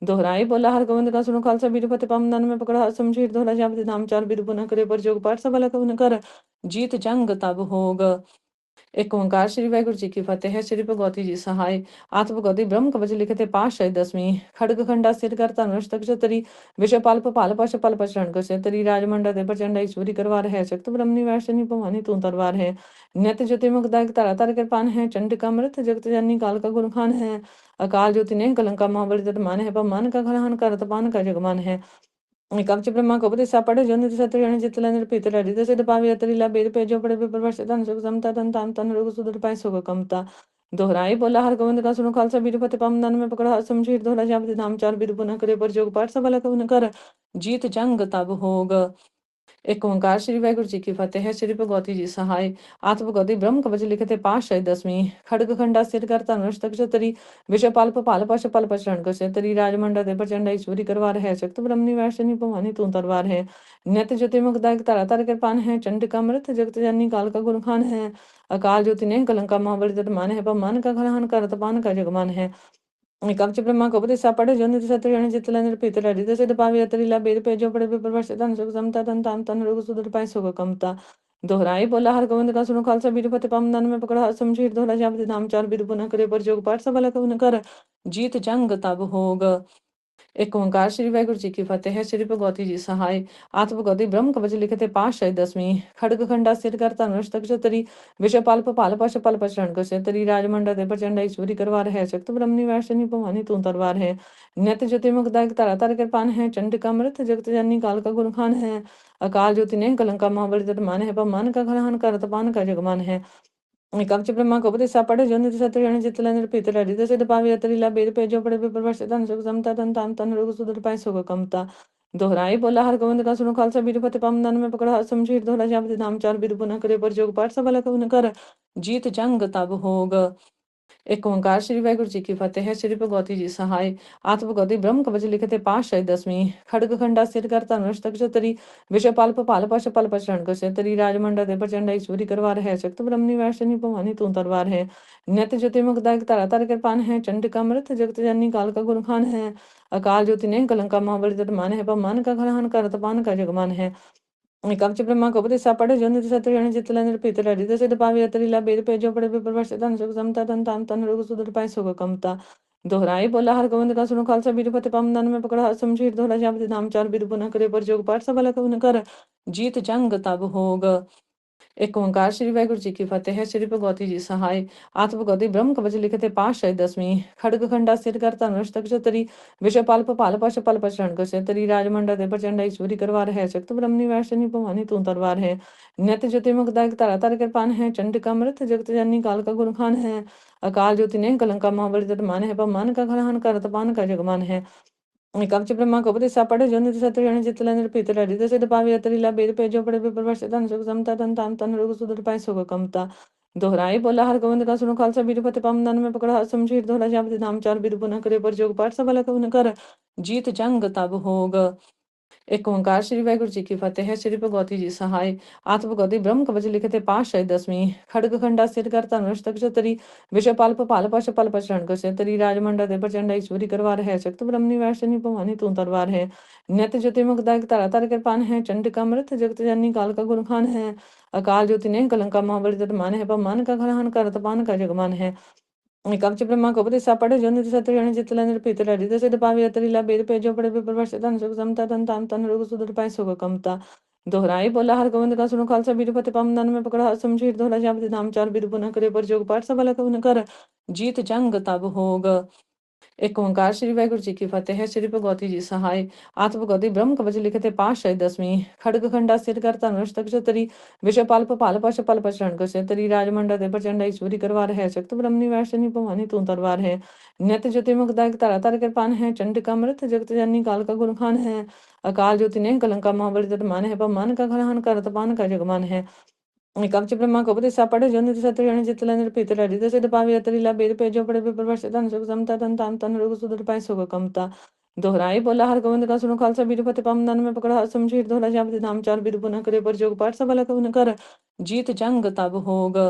दोहराई बोला हर गोविंद का सुनो खालसा बीरपति पम दन में पकड़ा समझीर दोहरा जापति नाम चार बीर पुनः करे पर जोग पाठ सबला कवन कर जीत जंग तब होग एक ओंकार श्री वाहिगुरु जी की फतेह है। श्री भगवती जी सहाय आत्म भगवती ब्रह्म कवच लिखते पातशाही दसवीं खड़ग खंडा सिर कर धनुष तक चतरी विषय पाल पाल पश पल पशरण कसे तरी राजमंडा दे प्रचंड ईश्वरी करवार है शक्त ब्रह्मनी वैशनी भवानी तू तरवार है नित ज्योति मुखदायक तारा तार कृपान है चंडिका मृत जगत जननी काल का गुणखान है अकाल ज्योति ने कलंका महाबली तट मान है पमान का घरहन कर तपान का जगमान है कवच ब्रह्मा कपति सापड़े जो निधि सत्र जन चितला निर्पित लड़ी दस पावी अतरीला बेद पे जो पड़े विप्रवश तन सुख समता तन ताम तन रोग सुदर पाए सुख कमता दोहराई बोला हर गोविंद का सुनो खालसा बीरपति पम दन में पकड़ा समझीर दोहरा जापति नाम चार बीर पुनः करे पर जोग पाठ सबला कवन कर जीत जंग तब होग एक ओंकार श्री वाहिगुरु जी की फतेह है। श्री भगवती जी सहाय आत्म भगवती ब्रह्म कवच लिखते पातशाही दसवीं खड़ग खंडा सिर कर धनुष तक चतरी विषय पाल पाल पश पल पशरण कसे तरी राजमंडा दे प्रचंड ईश्वरी करवार है शक्त ब्रह्मनी वैशनी भवानी तू तरवार है नित ज्योति मुखदायक तारा तार कृपान है चंडिका मृत जगत जननी काल का गुणखान है अकाल ज्योति ने कलंका महाबली तट मान है पमान का घरहन कर तपान का जगमान है कवच ब्रह्मा कपति सापड़े जो निधि सत्र जन चितला निर्पित लड़ी दस पावी अतरीला बेद पे जो पड़े विप्रवश तन सुख समता तन ताम तन रोग सुदर पाए सुख कमता दोहराई बोला हर गोविंद का सुनो खालसा बीरपति पम दन में पकड़ा समझीर दोहरा जापति नाम चार बीर पुनः करे पर जोग पाठ सबला कवन कर जीत जंग तब होग एक ओंकार श्री वाहिगुरु जी की फतेह है। श्री भगवती जी सहाय आत्म भगवती ब्रह्म कवच लिखते पातशाही दसवीं खड़ग खंडा सिर कर धनुष तक चतरी विषय पाल पाल पश पल पशरण कसे तरी राजमंडा दे प्रचंड ईश्वरी करवार है शक्त ब्रह्मनी वैशनी भवानी तू तरवार है नित ज्योति मुखदायक तारा तार कृपान है चंडिका मृत जगत जननी काल का गुणखान है अकाल ज्योति ने कलंका महाबली तट मान है पमान का घरहन कर तपान का जगमान है कवच ब्रह्मा कपति सापड़े जो निधि सत्र जन चितला निर्पित लड़ी दस पावी अतरीला बेद पे जो पड़े विप्रवश तन सुख समता तन ताम तन रोग सुदर पाए सुख कमता दोहराई बोला हर गोविंद का सुनो खालसा बीरपति पम दन में पकड़ा समझीर दोहरा जापति नाम चार बीर पुनः करे पर जोग पाठ सबला कवन कर जीत जंग तब होग एक ओंकार श्री वाहिगुरु जी की फतेह है। श्री भगवती जी सहाय आत्म भगवती ब्रह्म कवच लिखते पातशाही दसवीं खड़ग खंडा सिर कर धनुष तक चतरी विषय पाल पाल पश पल पशरण कसे तरी राजमंडा दे प्रचंड ईश्वरी करवार है शक्त ब्रह्मनी वैशनी भवानी तू तरवार है नित ज्योति मुखदायक तारा तार कृपान है चंडिका मृत जगत जननी काल का गुणखान है अकाल ज्योति ने कलंका महाबली तट मान है पमान का घरहन कर तपान का जगमान है कवच ब्रह्मा कपति सापड़े जो निधि सत्र जन चितला निर्पित लड़ी दस पावी अतरीला बेद पे जो पड़े विप्रवश तन सुख समता तन ताम तन रोग सुदर पाए सुख कमता दोहराई बोला हर गोविंद का सुनो खालसा बीरपति पम दन में पकड़ा समझीर दोहरा जापति नाम चार बीर पुनः करे पर जोग पाठ सबला कवन कर जीत जंग तब होग एक ओंकार श्री वाहिगुरु जी की फतेह है। श्री भगवती जी सहाय आत्म भगवती ब्रह्म कवच लिखते पातशाही दसवीं खड़ग खंडा सिर कर धनुष तक चतरी विषय पाल पाल पश पल पशरण कसे तरी राजमंडा दे प्रचंड ईश्वरी करवार है शक्त ब्रह्मनी वैशनी भवानी तू तरवार है नित ज्योति मुखदायक तारा तार कृपान है चंडिका मृत जगत जननी काल का गुणखान है अकाल ज्योति ने कलंका महाबली तट मान है पमान का घरहन कर तपान का जगमान है कवच ब्रह्मा कपति सापड़े जो निधि सत्र जन चितला निर्पित लड़ी दस पावी अतरीला बेद पे जो पड़े विप्रवश तन सुख समता तन ताम तन रोग सुदर पाए सुख कमता दोहराई बोला हर गोविंद का सुनो खालसा बीरपति पम दन में पकड़ा समझीर दोहरा जापति नाम चार बीर पुनः करे पर जोग पाठ सबला कवन कर जीत जंग तब होग ਇੱਕ ਓਂਕਾਰ ਸ੍ਰੀ ਵਾਹਿਗੁਰੂ ਜੀ ਕੀ ਫਤਿਹ। ਸ੍ਰੀ ਭਗਵਤੀ ਜੀ ਸਹਾਇ ਆਤਿ ਭਗਵਤੀ ਬ੍ਰਹਮ ਕਵਚ ਲਿਖਤੇ ਪਾਤਸ਼ਾਹੀ ਦਸਵੀਂ ਖੜਗ ਖੰਡਾ ਸਿਰ ਕਰ ਧਨੁਸ਼ ਤਕ ਚਤਰੀ ਵਿਸ਼ਵ ਪਲ ਭਪਾਲ ਪਸ਼ ਪਲ ਪਛਣ ਕਸੇ ਤਰੀ ਰਾਜਮੰਡਾ ਦੇ ਪ੍ਰਚੰਡ ਈਸ਼ਵਰੀ ਕਰਵਾਰ ਹੈ ਸ਼ਕਤ ਬ੍ਰਹਮਨੀ ਵੈਸ਼ਨੀ ਭਵਾਨੀ ਤੂੰ ਤਰਵਾਰ ਹੈ ਨਿਤ ਜੋਤੀ ਮੁਕਦਾਇਕ ਧਰਾ ਧਰ ਕਿਰਪਾਨ ਹੈ ਚੰਡਿਕਾ ਅੰਮ੍ਰਿਤ ਜਗਤ ਜਨਨੀ काल का गुण खान है अकाल ज्योति ने कलंका महाबली तट मान है पमान का घरहन करत पान का जगमान है कवच ब्रह्मा को उपदेशा पढ़े जो निधि सत्य जन चितला निर्पीत हृदय सिद्ध पावी अतरीला बेद पे जो पढ़े विप्रवश धन सुख समता तन ताम तन रोग सुदर पाय सुख कमता दोहराई बोला हर गोविंद का सुनो खालसा बीर फते पम दन में पकड़ा समझीर दोहरा जापति नाम चार बीर पुनः करे पर जोग पाठ सबला कवन कर जीत जंग तब होग एक ओंकार श्री वाहिगुरु जी की फतेह। श्री भगवती जी सहाय आत्म भगवती ब्रह्म कवच लिखते पातशाही दसवीं खड़ग खंडा सिर कर धनुष तक चतरी विषय पाल पपाल पश पल पशरण कसे तरी राजमंडा दे प्रचंड ईश्वरी करवार है शक्त ब्रह्मनि वैशनी भवानी तू तरवार है नित ज्योति मुखदायक तारा तार कृपान है चंडिका अमृत जगत जननी काल का गुण खान है अकाल ज्योति ने कलंका महाबली तट मान है पमान का घरहन करत पान का जगमान है कवच ब्रह्मा को उपदेशा पढ़े जो निधि सत्य जन चितला निर्पीत हृदय सिद्ध पावी अतरीला बेद पे जो पढ़े विप्रवश धन सुख समता तन ताम तन रोग सुदर पाय सुख कमता दोहराई बोला हर गोविंद का सुनो खालसा बीर फते पम दन में पकड़ा समझीर दोहरा जापति नाम चार बीर पुनः करे पर जोग पाठ सबला कवन कर जीत जंग तब होग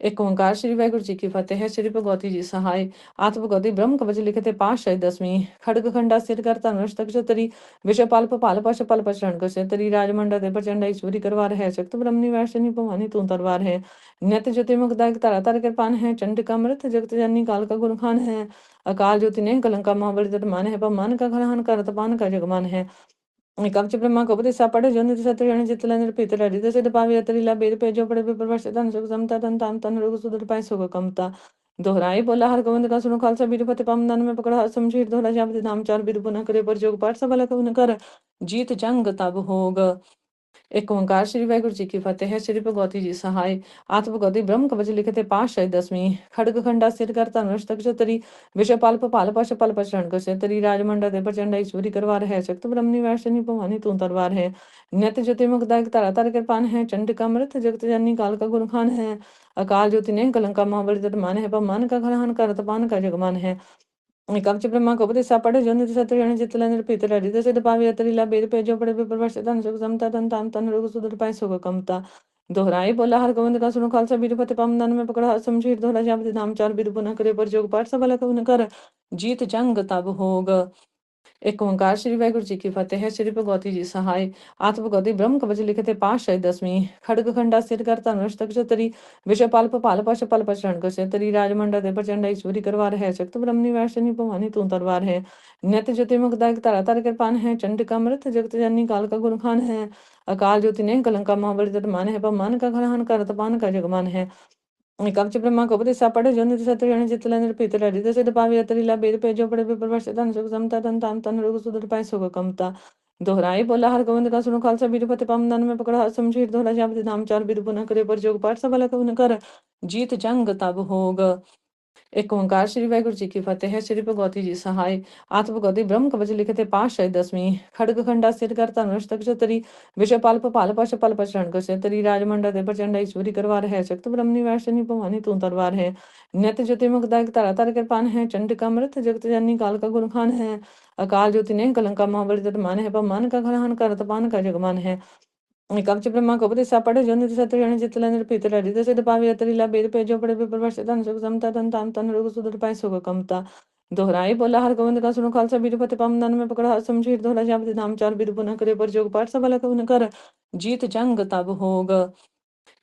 एक ओंकार श्री वाहिगुरु जी की फतेह। श्री भगवती जी सहाय आत्म भगवती ब्रह्म कवच लिखते पातशाही दसवीं खड़ग खंडा सिर कर धनुष तक चतरी विषय पाल पपाल पश पल पशरण कसे तरी राजमंडा दे प्रचंड ईश्वरी करवार है शक्त ब्रह्मनि वैशनी भवानी तू तरवार है नित ज्योति मुखदायक तारा तार कृपान है चंडिका अमृत जगत जननी काल का गुण खान है अकाल ज्योति ने कलंका महाबली तट मान है पमान का घरहन करत पान का जगमान है कवच ब्रह्मा को उपदेशा पढ़े जो निधि सत्य जन चितला निर्पीत हृदय सिद्ध पावी अतरीला बेद पे जो पढ़े विप्रवश धन सुख समता तन ताम तन रोग सुदर पाय सुख कमता दोहराई बोला हर गोविंद का सुनो खालसा बीर फते पम दन में पकड़ा समझीर दोहरा जापति नाम चार बीर पुनः करे पर जोग पाठ सबला कवन कर जीत जंग तब होग एक ओंकार श्री वाहिगुरु जी की फतेह। श्री भगवती जी सहाय आत्म भगवती ब्रह्म कवच लिखते पातशाही दसवीं खड़ग खंडा सिर कर धनुष तक चतरी विषय पाल पपाल पश पल पशरण कसे तरी राजमंडा दे प्रचंड ईश्वरी करवार है शक्त ब्रह्मनि वैशनी भवानी तू तरवार है नित ज्योति मुखदायक तारा तार कृपान है चंडिका अमृत जगत जननी काल का गुण खान है अकाल ज्योति ने कलंका महाबली तट मान है पमान का घरहन करत पान का जगमान है कवच ब्रह्मा को उपदेशा पढ़े जो निधि सत्य जन चितला निर्पीत हृदय सिद्ध पावी अतरीला बेद पे जो पढ़े विप्रवश धन सुख समता तन ताम तन रोग सुदर पाय सुख कमता दोहराई बोला हर गोविंद का सुनो खालसा बीर फते पम दन में पकड़ा समझीर दोहरा जापति नाम चार बीर पुनः करे पर जोग पाठ सबला कवन कर जीत जंग तब होग एक ओंकार श्री वाहिगुरु जी की फतेह। श्री भगवती जी सहाय आत्म भगवती ब्रह्म कवच लिखते पातशाही दसवीं खड़ग खंडा सिर कर धनुष तक चतरी विषय पाल पपाल पश पल पशरण कसे तरी राजमंडा दे प्रचंड ईश्वरी करवार है शक्त ब्रह्मनि वैशनी भवानी तू तरवार है नित ज्योति मुखदायक तारा तार कृपान है चंडिका अमृत जगत जननी काल का गुण खान है अकाल ज्योति ने कलंका महाबली तट मान है पमान का घरहन करत पान का जगमान है कवच ब्रह्मा को उपदेशा पढ़े जो निधि सत्य जन चितला निर्पीत हृदय सिद्ध पावी अतरीला बेद पे जो पढ़े विप्रवश धन सुख समता तन ताम तन रोग सुदर पाय सुख कमता दोहराई बोला हर गोविंद का सुनो खालसा बीर फते पम दन में पकड़ा समझीर दोहरा जापति नाम चार बीर पुनः करे पर जोग पाठ सबला कवन कर जीत जंग तब होग एक ओंकार श्री वाहिगुरु जी की फतेह। श्री भगवती जी सहाय आत्म भगवती ब्रह्म कवच लिखते पातशाही दसवीं खड़ग खंडा सिर कर धनुष तक चतरी विषय पाल पपाल पश पल पशरण कसे तरी राजमंडा दे प्रचंड ईश्वरी करवार है शक्त ब्रह्मनि वैशनी भवानी तू तरवार है नित ज्योति मुखदायक तारा तार कृपान है चंडिका अमृत जगत जननी काल का गुण खान है अकाल ज्योति ने कलंका महाबली तट मान है पमान का घरहन करत पान का जगमान है कवच ब्रह्मा को उपदेशा पढ़े जो निधि सत्य जन चितला निर्पीत हृदय सिद्ध पावी अतरीला बेद पे जो पढ़े विप्रवश धन सुख समता तन ताम तन रोग सुदर पाय सुख कमता दोहराई बोला हर गोविंद का सुनो खालसा बीर फते पम दन में पकड़ा समझीर दोहरा जापति नाम चार बीर पुनः करे पर जोग पाठ सबला कवन कर जीत जंग तब होग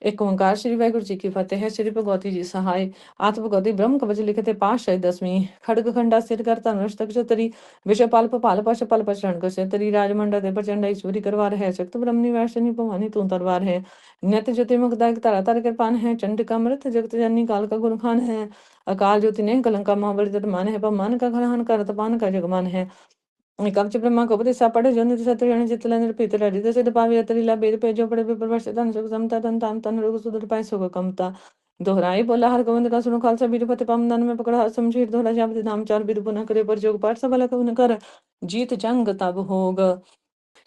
एक ओंकार श्री वाहिगुरु जी की फतेह। श्री भगवती जी सहाय आत्म भगवती ब्रह्म कवच लिखते पातशाही दसवीं खड़ग खंडा सिर कर धनुष तक चतरी विषय पाल पपाल पश पल पशरण कसे तरी राजमंडा दे प्रचंड ईश्वरी करवार है शक्त ब्रह्मनि वैशनी भवानी तू तरवार है नित ज्योति मुखदायक तारा तार कृपान है चंडिका अमृत जगत जननी काल का गुण खान है अकाल ज्योति ने कलंका महाबली तट मान है पमान का घरहन करत पान का जगमान है कवच ब्रह्मा को उपदेशा पढ़े जो निधि सत्य जन चितला निर्पीत हृदय सिद्ध पावी अतरीला बेद पे जो पढ़े विप्रवश धन सुख समता तन ताम तन रोग सुदर पाय सुख कमता दोहराई बोला हर गोविंद का सुनो खालसा बीर फते पम दन में पकड़ा समझीर दोहरा जापति नाम चार बीर पुनः करे पर जोग पाठ सबला कवन कर जीत जंग तब होग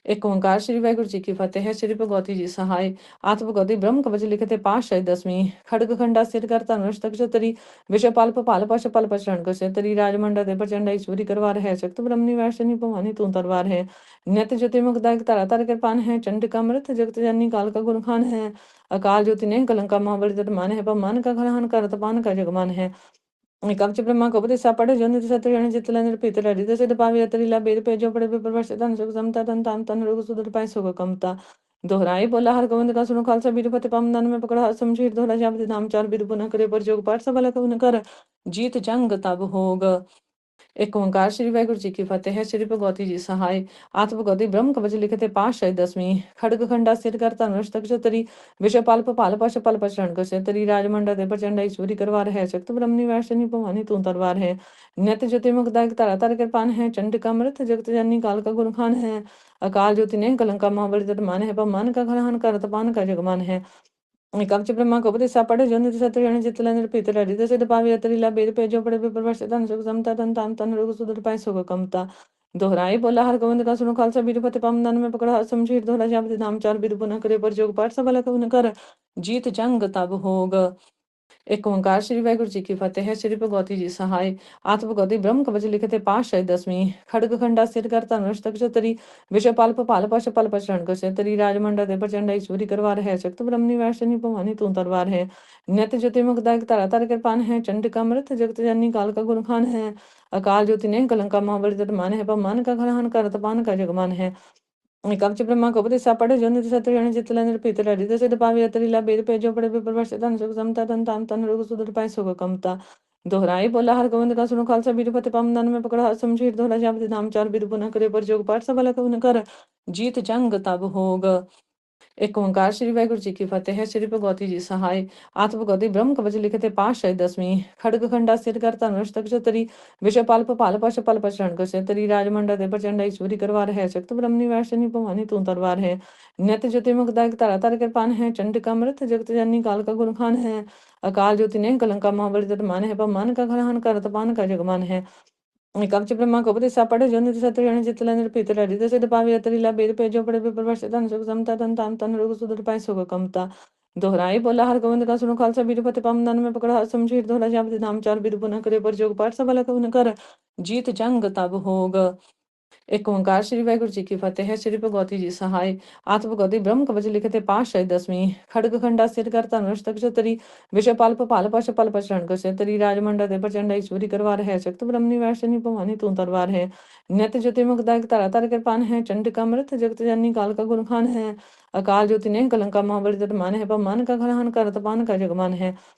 एक ओंकार श्री वाहिगुरु जी की फतेह है। श्री भगवती जी सहाय आत्मगति ब्रह्म कवच लिखते पातशाही दसवीं खड़ग खंडा सिर कर धनुष तक तरी विषपाल पाल पश पल पचरण कसे तरी राजमंडा दे प्रचंड ईश्वरी करवार है शक्त ब्रह्म निवासिनी भवानी तू तरवार है नित्य ज्योति मुखदायक तारा तार कृपान है चंडिका मृत जगत जननी काल का गुण खान है अकाल ज्योति ने कलंका महाबली तट मान है पमान का घरहन कर तपान का जगमान है कवच ब्रह्मा कपति सापड़े जो निधि सत्य जितल निर्पित ललित सिद्ध पावी अतरिला बेद पे जो पड़े विप्रवश तन सुख समता तन ताम तन रोग सुदर पाए सुख कमता दोहराई बोला हर गोविंद का सुनो खालसा बीरपति पम दन में पकड़ा समझीर दोहरा जापति नाम चार बीर पुनः करे पर जोग पाठ सबल कवन कर जीत जंग तब होग एक ओंकार श्री वाहिगुरु जी की फतेह है। श्री भगवती जी सहाय आत्मगति ब्रह्म कवच लिखते पातशाही दसवीं खड़ग खंडा सिर कर धनुष तक तरी विषपाल पाल पश पल पचरण कसे तरी राजमंडा दे प्रचंड ईश्वरी करवार है शक्त ब्रह्म निवासिनी भवानी तू तरवार है नित्य ज्योति मुखदायक तारा तार कृपान है चंडिका मृत जगत जननी काल का गुण खान है अकाल ज्योति ने कलंका महाबली तट मान है पमान का घरहन कर तपान का जगमान है कवच ब्रह्मा कपति सापड़े जो निधि सत्य जितल निर्पित ललित सिद्ध पावी अतरिला बेद पे जो पड़े विप्रवश तन सुख समता तन ताम तन रोग सुदर पाए सुख कमता दोहराई बोला हर गोविंद का सुनो खालसा बीरपति पम दन में पकड़ा समझीर दोहरा जापति नाम चार बीर पुनः करे पर जोग पाठ सबल कवन कर जीत जंग तब होग एक ओंकार श्री वाहिगुरु जी की फतेह है। श्री भगवती जी सहाय आत्मगति ब्रह्म कवच लिखते पातशाही दसवीं खड़ग खंडा सिर कर धनुष तक तरी विषपाल पाल पश पल पचरण कसे तरी राजमंडा दे प्रचंड ईश्वरी करवार है शक्त ब्रह्म निवासिनी भवानी तू तरवार है नित्य ज्योति मुखदायक तारा तार कृपान है चंडिका मृत जगत जननी काल का गुण खान है अकाल ज्योति ने कलंका महाबली तट मान है पमान का घरहन कर तपान का जगमान है कवच ब्रह्मा कपति सापड़े जो निधि सत्य जितल निर्पित ललित सिद्ध पावी अतरिला बेद पे जो पड़े विप्रवश तन सुख समता तन ताम तन रोग सुदर पाए सुख कमता दोहराई बोला हर गोविंद का सुनो खालसा बीरपति पम दन में पकड़ा समझीर दोहरा जापति नाम चार बीर पुनः करे पर जोग पाठ सबल कवन कर जीत जंग तब होग एक ओंकार श्री वाहिगुरु जी की फतेह है। श्री भगवती जी सहाय आत्मगति ब्रह्म कवच लिखते पातशाही दसवीं खड़ग खंडा सिर कर धनुष तक तरी विषपाल पाल पश पल पचरण कसे तरी राजमंडा दे प्रचंड ईश्वरी करवार है शक्त ब्रह्म निवासिनी भवानी तू तरवार है नित्य ज्योति मुखदायक तारा तार कृपान है चंडिका मृत जगत जननी काल का गुण खान है अकाल ज्योति ने कलंका महाबली तट मान है पमान का घरहन कर तपान का जगमान है कवच ब्रह्मा कपति सापड़े जो निधि सत्य जितल निर्पित ललित सिद्ध पावी अतरिला बेद पे जो पड़े विप्रवश तन सुख समता तन ताम तन रोग सुदर पाए सुख कमता दोहराई बोला हर गोविंद का सुनो खालसा बीरपति पम दन में पकड़ा समझीर दोहरा जापति नाम चार बीर पुनः करे पर जोग पाठ सबल कवन कर जीत जंग तब होग एक ओंकार श्री वाहिगुरु जी की फतेह है। श्री भगवती जी सहाय आत्मगति ब्रह्म कवच लिखते पातशाही दसवीं खड़ग खंडा सिर कर धनुष तक तरी विषपाल पाल पश पल पचरण कसे तरी राजमंडा दे प्रचंड ईश्वरी करवार है शक्त ब्रह्म निवासिनी भवानी तू तरवार है नित्य ज्योति मुखदायक तारा तार कृपान है चंडिका मृत जगत जननी काल का गुण खान है अकाल ज्योति ने कलंका महाबली तट मान है पमान का घरहन कर तपान का जगमान है कवच ब्रह्मा कपति सापड़े जो निधि सत्य जितल निर्पित ललित सिद्ध पावी अतरिला बेद पे जो पड़े विप्रवश तन सुख समता तन ताम तन रोग सुदर पाए सुख कमता दोहराई बोला हर गोविंद का सुनो खालसा बीरपति पम दन में पकड़ा समझीर दोहरा जापति नाम चार बीर पुनः करे पर जोग पाठ सबल कवन कर जीत जंग तब होग एक ओंकार श्री वाहिगुरु जी की फतेह है। श्री भगवती जी सहाय आत्मगति ब्रह्म कवच लिखते पातशाही दसवीं खड़ग खंडा सिर कर धनुष तक तरी विषपाल पाल पश पल पचरण कसे तरी राजमंडा दे प्रचंड ईश्वरी करवार है शक्त ब्रह्म निवासिनी भवानी तू तरवार है नित्य ज्योति मुखदायक तारा तार कृपान है चंडिका मृत जगत जननी काल का गुण खान है अकाल ज्योति ने कलंका महाबली तट मान है पमान का घरहन कर तपान का जगमान है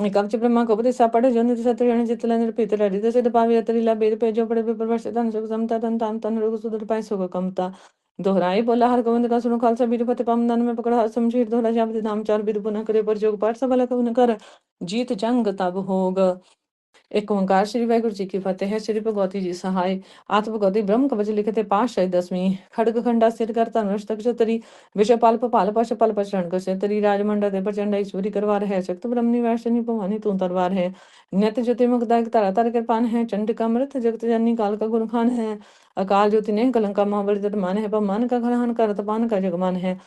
कवच ब्रह्मा कपति सापड़े जो निधि सत्य जितल निर्पित ललित सिद्ध पावी अतरिला बेद पे जो पड़े विप्रवश तन सुख समता तन ताम तन रोग सुदर पाए सुख कमता दोहराई बोला हर गोविंद का सुनो खालसा बीरपति पम दन में पकड़ा समझीर दोहरा जापति नाम चार बीर पुनः करे पर जोग पाठ सबल कवन कर जीत जंग तब होग एक ओंकार श्री वाहिगुरु जी की फतेह है। श्री भगवती जी सहाय आत्मगति ब्रह्म कवच लिखते पातशाही दसवीं खड़ग खंडा सिर कर धनुष तक तरी विषपाल पाल पश पल पचरण कसे तरी राजमंडा दे प्रचंड ईश्वरी करवार है शक्त ब्रह्म निवासिनी भवानी तू तरवार है नित्य ज्योति मुखदायक तारा तार कृपान है चंडिका मृत जगत जननी काल का गुण खान है अकाल ज्योति ने कलंका महाबली तट मान है पमान का घरहन कर तपान का जगमान है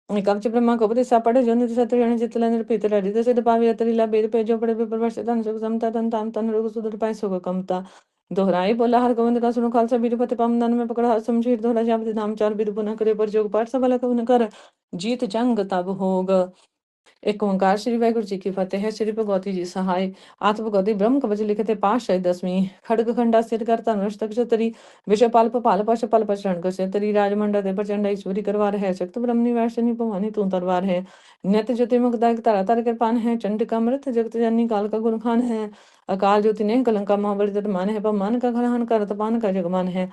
कवच ब्रह्मा कपति सापड़े जो निधि सत्य जितल निर्पित ललित सिद्ध पावी अतरिला बेद पे जो पड़े विप्रवश तन सुख समता तन ताम तन रोग सुदर पाए सुख कमता दोहराई बोला हर गोविंद का सुनो खालसा बीरपति पम दन में पकड़ा समझीर दोहरा जापति नाम चार बीर पुनः करे पर जोग पाठ सबल कवन कर जीत जंग तब होग एक ओंकार श्री वाहिगुरु जी की फतेह है। श्री भगवती जी सहाय आत्मगति ब्रह्म कवच लिखते पातशाही दसवीं खड़ग खंडा सिर कर धनुष तक तरी विषपाल पाल पश पल पचरण कसे तरी राजमंडा दे प्रचंड ईश्वरी करवार है शक्त ब्रह्म निवासिनी भवानी तू तरवार है नित्य ज्योति मुखदायक तारा तार कृपान है चंडिका मृत जगत जननी काल का गुण खान है अकाल ज्योति ने कलंका महाबली तट मान है पमान का घरहन कर तपान का जगमान है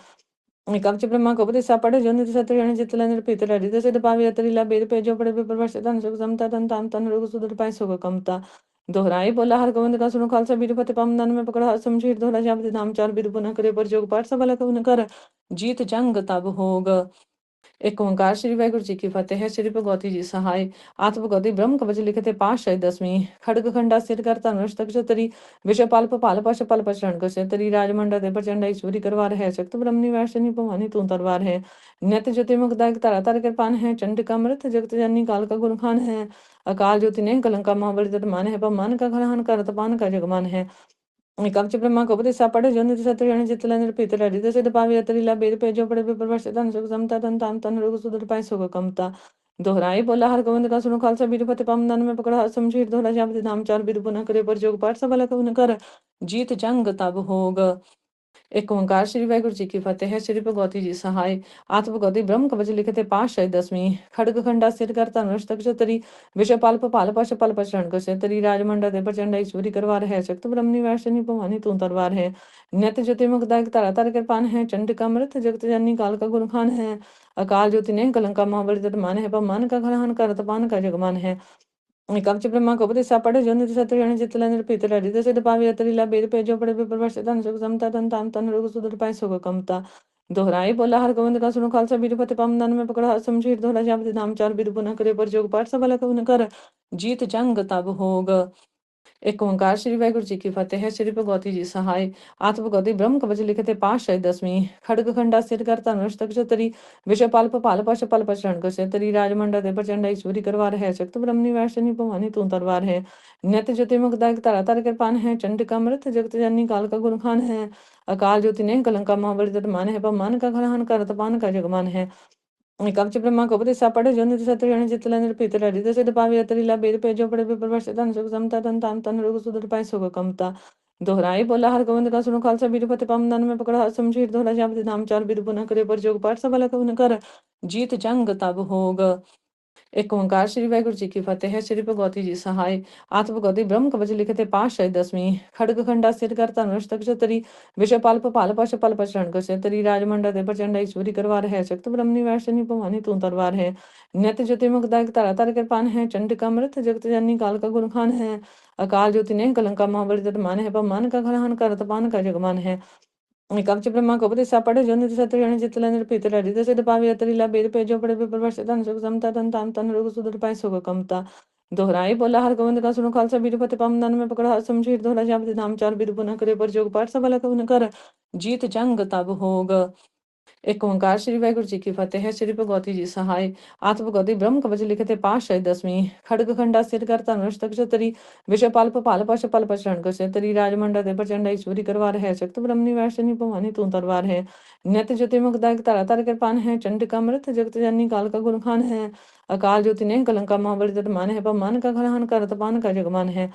कवच ब्रह्मा कपति सापड़े जो निधि सत्य जितल निर्पित ललित सिद्ध पावी अतरिला बेद पे जो पड़े विप्रवश तन सुख समता तन ताम तन रोग सुदर पाए सुख कमता दोहराई बोला हर गोविंद का सुनो खालसा बीरपति पम दन में पकड़ा समझीर दोहरा जापति नाम चार बीर पुनः करे पर जोग पाठ सबल कवन कर जीत जंग तब होग ਇੱਕ ਓਂਕਾਰ ਸ੍ਰੀ ਵਾਹਿਗੁਰੂ ਜੀ ਕੀ ਫਤਿਹ। ਸ੍ਰੀ ਭਗਵਤੀ ਜੀ ਸਹਾਇ ਆਤਿ ਭਗਵਤੀ ਬ੍ਰਹਮ ਕਵਚ ਲਿਖਤੇ ਪਾਤਸ਼ਾਹੀ ਦਸਵੀਂ ਖੜਗ ਖੰਡਾ ਸਿਰ ਕਰ ਧਨੁਸ਼ ਤਕ ਚਤਰੀ ਵਿਸ਼ਵ ਪਲ ਭਪਾਲ ਪਸ਼ ਪਲ ਪਛਣ ਕਸੇ ਤਰੀ ਰਾਜਮੰਡਾ ਦੇ ਪ੍ਰਚੰਡ ਈਸ਼ਵਰੀ ਕਰਵਾਰ ਹੈ ਸ਼ਕਤ ਬ੍ਰਹਮਨੀ ਵੈਸ਼ਨੀ ਭਵਾਨੀ ਤੂੰ ਤਰਵਾਰ ਹੈ ਨਿਤ ਜੋਤੀ ਮੁਕਦਾਇਕ ਧਰਾ ਧਰ ਕਿਰਪਾਨ ਹੈ ਚੰਡਿਕਾ ਅਮृत जगत जननी काल का गुण खान है अकाल ज्योति ने कलंका महाबली तट मान है पमान का घरहन करत पान का जगमान है कवच ब्रह्मा को उपदेशा पढ़े जो निधि सत्य जन चित लेंद्र पीतर हरि दस पावी अतरीला बेद पे जो पड़े प्रवर्ष धन सुख समता तन ताम तन रोग सुदर पाई सुख कमता दोहराई बोला हर गोविंद का सुनो खालसा बीर पति पम दन में पकड़ा समझीर दोहरा जापति नाम चार बीर पुनः करे पर जोग पाठ सबला कवन कर जीत जंग तब होग एक ओंकार श्री वाहिगुरु जी की फतेह। श्री भगवती जी सहाय आत्म भगवती ब्रह्म कवच लिखते पातशाही दसवीं खड़ग खंडा सिर कर धनुष तक चतरी विषय पाल पपाल पश पल पशरण कसे तरी राजमंडा दे प्रचंड ईश्वरी करवार है शक्त ब्रह्मनि वैशनी भवानी तू तरवार है नित ज्योति मुखदायक तारा तार कृपान है चंडिका अमृत जगत जननी काल का गुण खान है अकाल ज्योति ने कलंका महाबली तट मान है पमान का घरहन करत पान का जगमान है कवच ब्रह्मा को उपदेशा पढ़े जो निधि सत्य जन चित लेंद्र पीतर हरि दस पावी अतरीला बेद पे जो पड़े प्रवर्ष धन सुख समता तन ताम तन रोग सुदर पाई सुख कमता दोहराई बोला हर गोविंद का सुनो खालसा बीर पति पम दन में पकड़ा समझीर दोहरा जापति नाम चार बीर पुनः करे पर जोग पाठ सबला कवन कर जीत जंग तब होग एक ओंकार श्री वाहिगुरु जी की फतेह। श्री भगवती जी सहाय आत्म भगवती ब्रह्म कवच लिखते पातशाही दसवीं खड़ग खंडा सिर कर धनुष तक चतरी विषय पाल पपाल पश पल पशरण कसे तरी राजमंडा दे प्रचंड ईश्वरी करवार है शक्त ब्रह्मनि वैशनी भवानी तू तरवार है नित ज्योति मुखदायक तारा तार कृपान है चंडिका अमृत जगत जननी काल का गुण खान है अकाल ज्योति ने कलंका महाबली तट मान है पमान का घरहन करत पान का जगमान है कवच ब्रह्मा को उपदेशा पढ़े जो निधि सत्य जन चित लेंद्र पीतर हरि दस पावी अतरीला बेद पे जो पड़े प्रवर्ष धन सुख समता तन ताम तन रोग सुदर पाई सुख कमता दोहराई बोला हर गोविंद का सुनो खालसा बीर पति पम दन में पकड़ा समझीर दोहरा जापति नाम चार बीर पुनः करे पर जोग पाठ सबला कवन कर जीत जंग तब होग एक ओंकार श्री वाहिगुरु जी की फतेह। श्री भगवती जी सहाय आत्म भगवती ब्रह्म कवच लिखते पातशाही दसवीं खड़ग खंडा सिर कर धनुष तक चतरी विषय पाल पपाल पश पल पशरण कसे तरी राजमंडा दे प्रचंड ईश्वरी करवार है शक्त ब्रह्मनि वैशनी भवानी तू तरवार है नित ज्योति मुखदायक तारा तार कृपान है चंडिका अमृत जगत जननी काल का गुण खान है अकाल ज्योति ने कलंका महाबली तट मान है पमान का घरहन करत पान का जगमान है कवच ब्रह्मा को उपदेशा पढ़े जो निधि सत्य जन चित लेंद्र पीतर हरि दस पावी अतरीला बेद पे जो पड़े प्रवर्ष धन सुख समता तन ताम तन रोग सुदर पाई सुख कमता दोहराई बोला हर गोविंद का सुनो खालसा बीर पति पम दन में पकड़ा समझीर दोहरा जापति नाम चार बीर पुनः करे पर जोग पाठ सबला कवन कर जीत जंग तब होग एक ओंकार श्री वाहिगुरु जी की फतेह। श्री भगवती जी सहाय आत्म भगवती ब्रह्म कवच लिखते पातशाही दसवीं खड़ग खंडा सिर कर धनुष तक चतरी विषय पाल पपाल पश पल पशरण कसे तरी राजमंडा दे प्रचंड ईश्वरी करवार है शक्त ब्रह्मनि वैशनी भवानी तू तरवार है नित ज्योति मुखदायक तारा तार कृपान है चंडिका अमृत जगत जननी काल का गुण खान है अकाल ज्योति ने कलंका महाबली तट मान है पमान का घरहन करत पान का जगमान है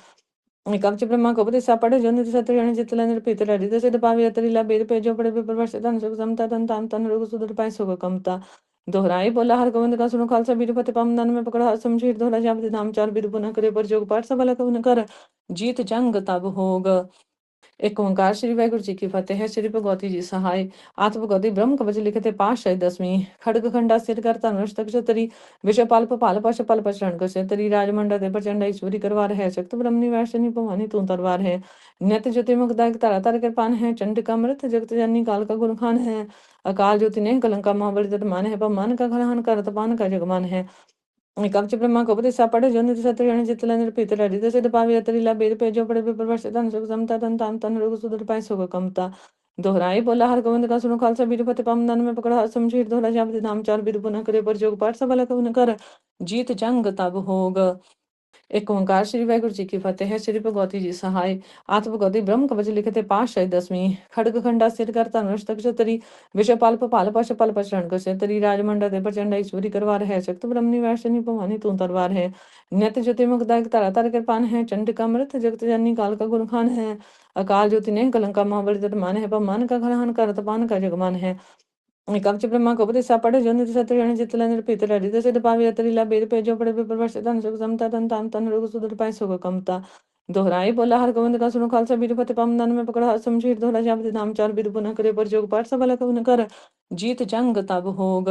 कवच ब्रह्मा को उपदेशा पढ़े जो निधि सत्य जन चित लेंद्र पीतर हरि दस पावी अतरीला बेद पे जो पड़े प्रवर्ष धन सुख समता तन ताम तन रोग सुदर पाई सुख कमता दोहराई बोला हर गोविंद का सुनो खालसा बीर पति पम दन में पकड़ा समझीर दोहरा जापति नाम चार बीर पुनः करे पर जोग पाठ सबला कवन कर जीत जंग तब होग एक ओंकार श्री वाहिगुरु जी की फतेह। श्री भगवती जी सहाय आत्म भगवती ब्रह्म कवच लिखते पातशाही दसवीं खड़ग खंडा सिर कर धनुष तक चतरी विषय पाल पपाल पश पल पशरण कसे तरी राजमंडा दे प्रचंड ईश्वरी करवार है शक्त ब्रह्मनि वैशनी भवानी तू तरवार है नित ज्योति मुखदायक तारा तार कृपान है चंडिका अमृत जगत जननी काल का गुण खान है अकाल ज्योति ने कलंका महाबली तट मान है पमान का घरहन करत पान का जगमान है कवच ब्रह्मा को उपदेशा पढ़े जो निधि सत्य जन चित लेंद्र पीतर हरि दस पावी अतरीला बेद पे जो पड़े प्रवर्ष धन सुख समता तन ताम तन रोग सुदर पाई सुख कमता दोहराई बोला हर गोविंद का सुनो खालसा बीर पति पम दन में पकड़ा समझीर दोहरा जापति नाम चार बीर पुनः करे पर जोग पाठ सबला कवन कर जीत जंग तब होग एक ओंकार श्री वाहिगुरु जी की फतेह। श्री भगवती जी सहाय आत्म भगवती ब्रह्म कवच लिखते पातशाही दसवीं खड़ग खंडा सिर कर धनुष तक चतरी विषय पाल पपाल पश पल पशरण कसे तरी राजमंडा दे प्रचंड ईश्वरी करवार है शक्त ब्रह्मनि वैशनी भवानी तू तरवार है नित ज्योति मुखदायक तारा तार कृपान है चंडिका अमृत जगत जननी काल का गुण खान है अकाल ज्योति ने कलंका महाबली तट मान है पमान का घरहन करत पान का जगमान है कवच ब्रह्मा को उपदेशा पढ़े जो निधि सत्य जन चित लेंद्र पीतर हरि दस पावी अतरीला बेद पे जो पड़े प्रवर्ष धन सुख समता तन ताम तन रोग सुदर पाई सुख कमता दोहराई बोला हर गोविंद का सुनो खालसा बीर पति पम दन में पकड़ा समझीर दोहरा जापति नाम चार बीर पुनः करे पर जोग पाठ सबला कवन कर जीत जंग तब होग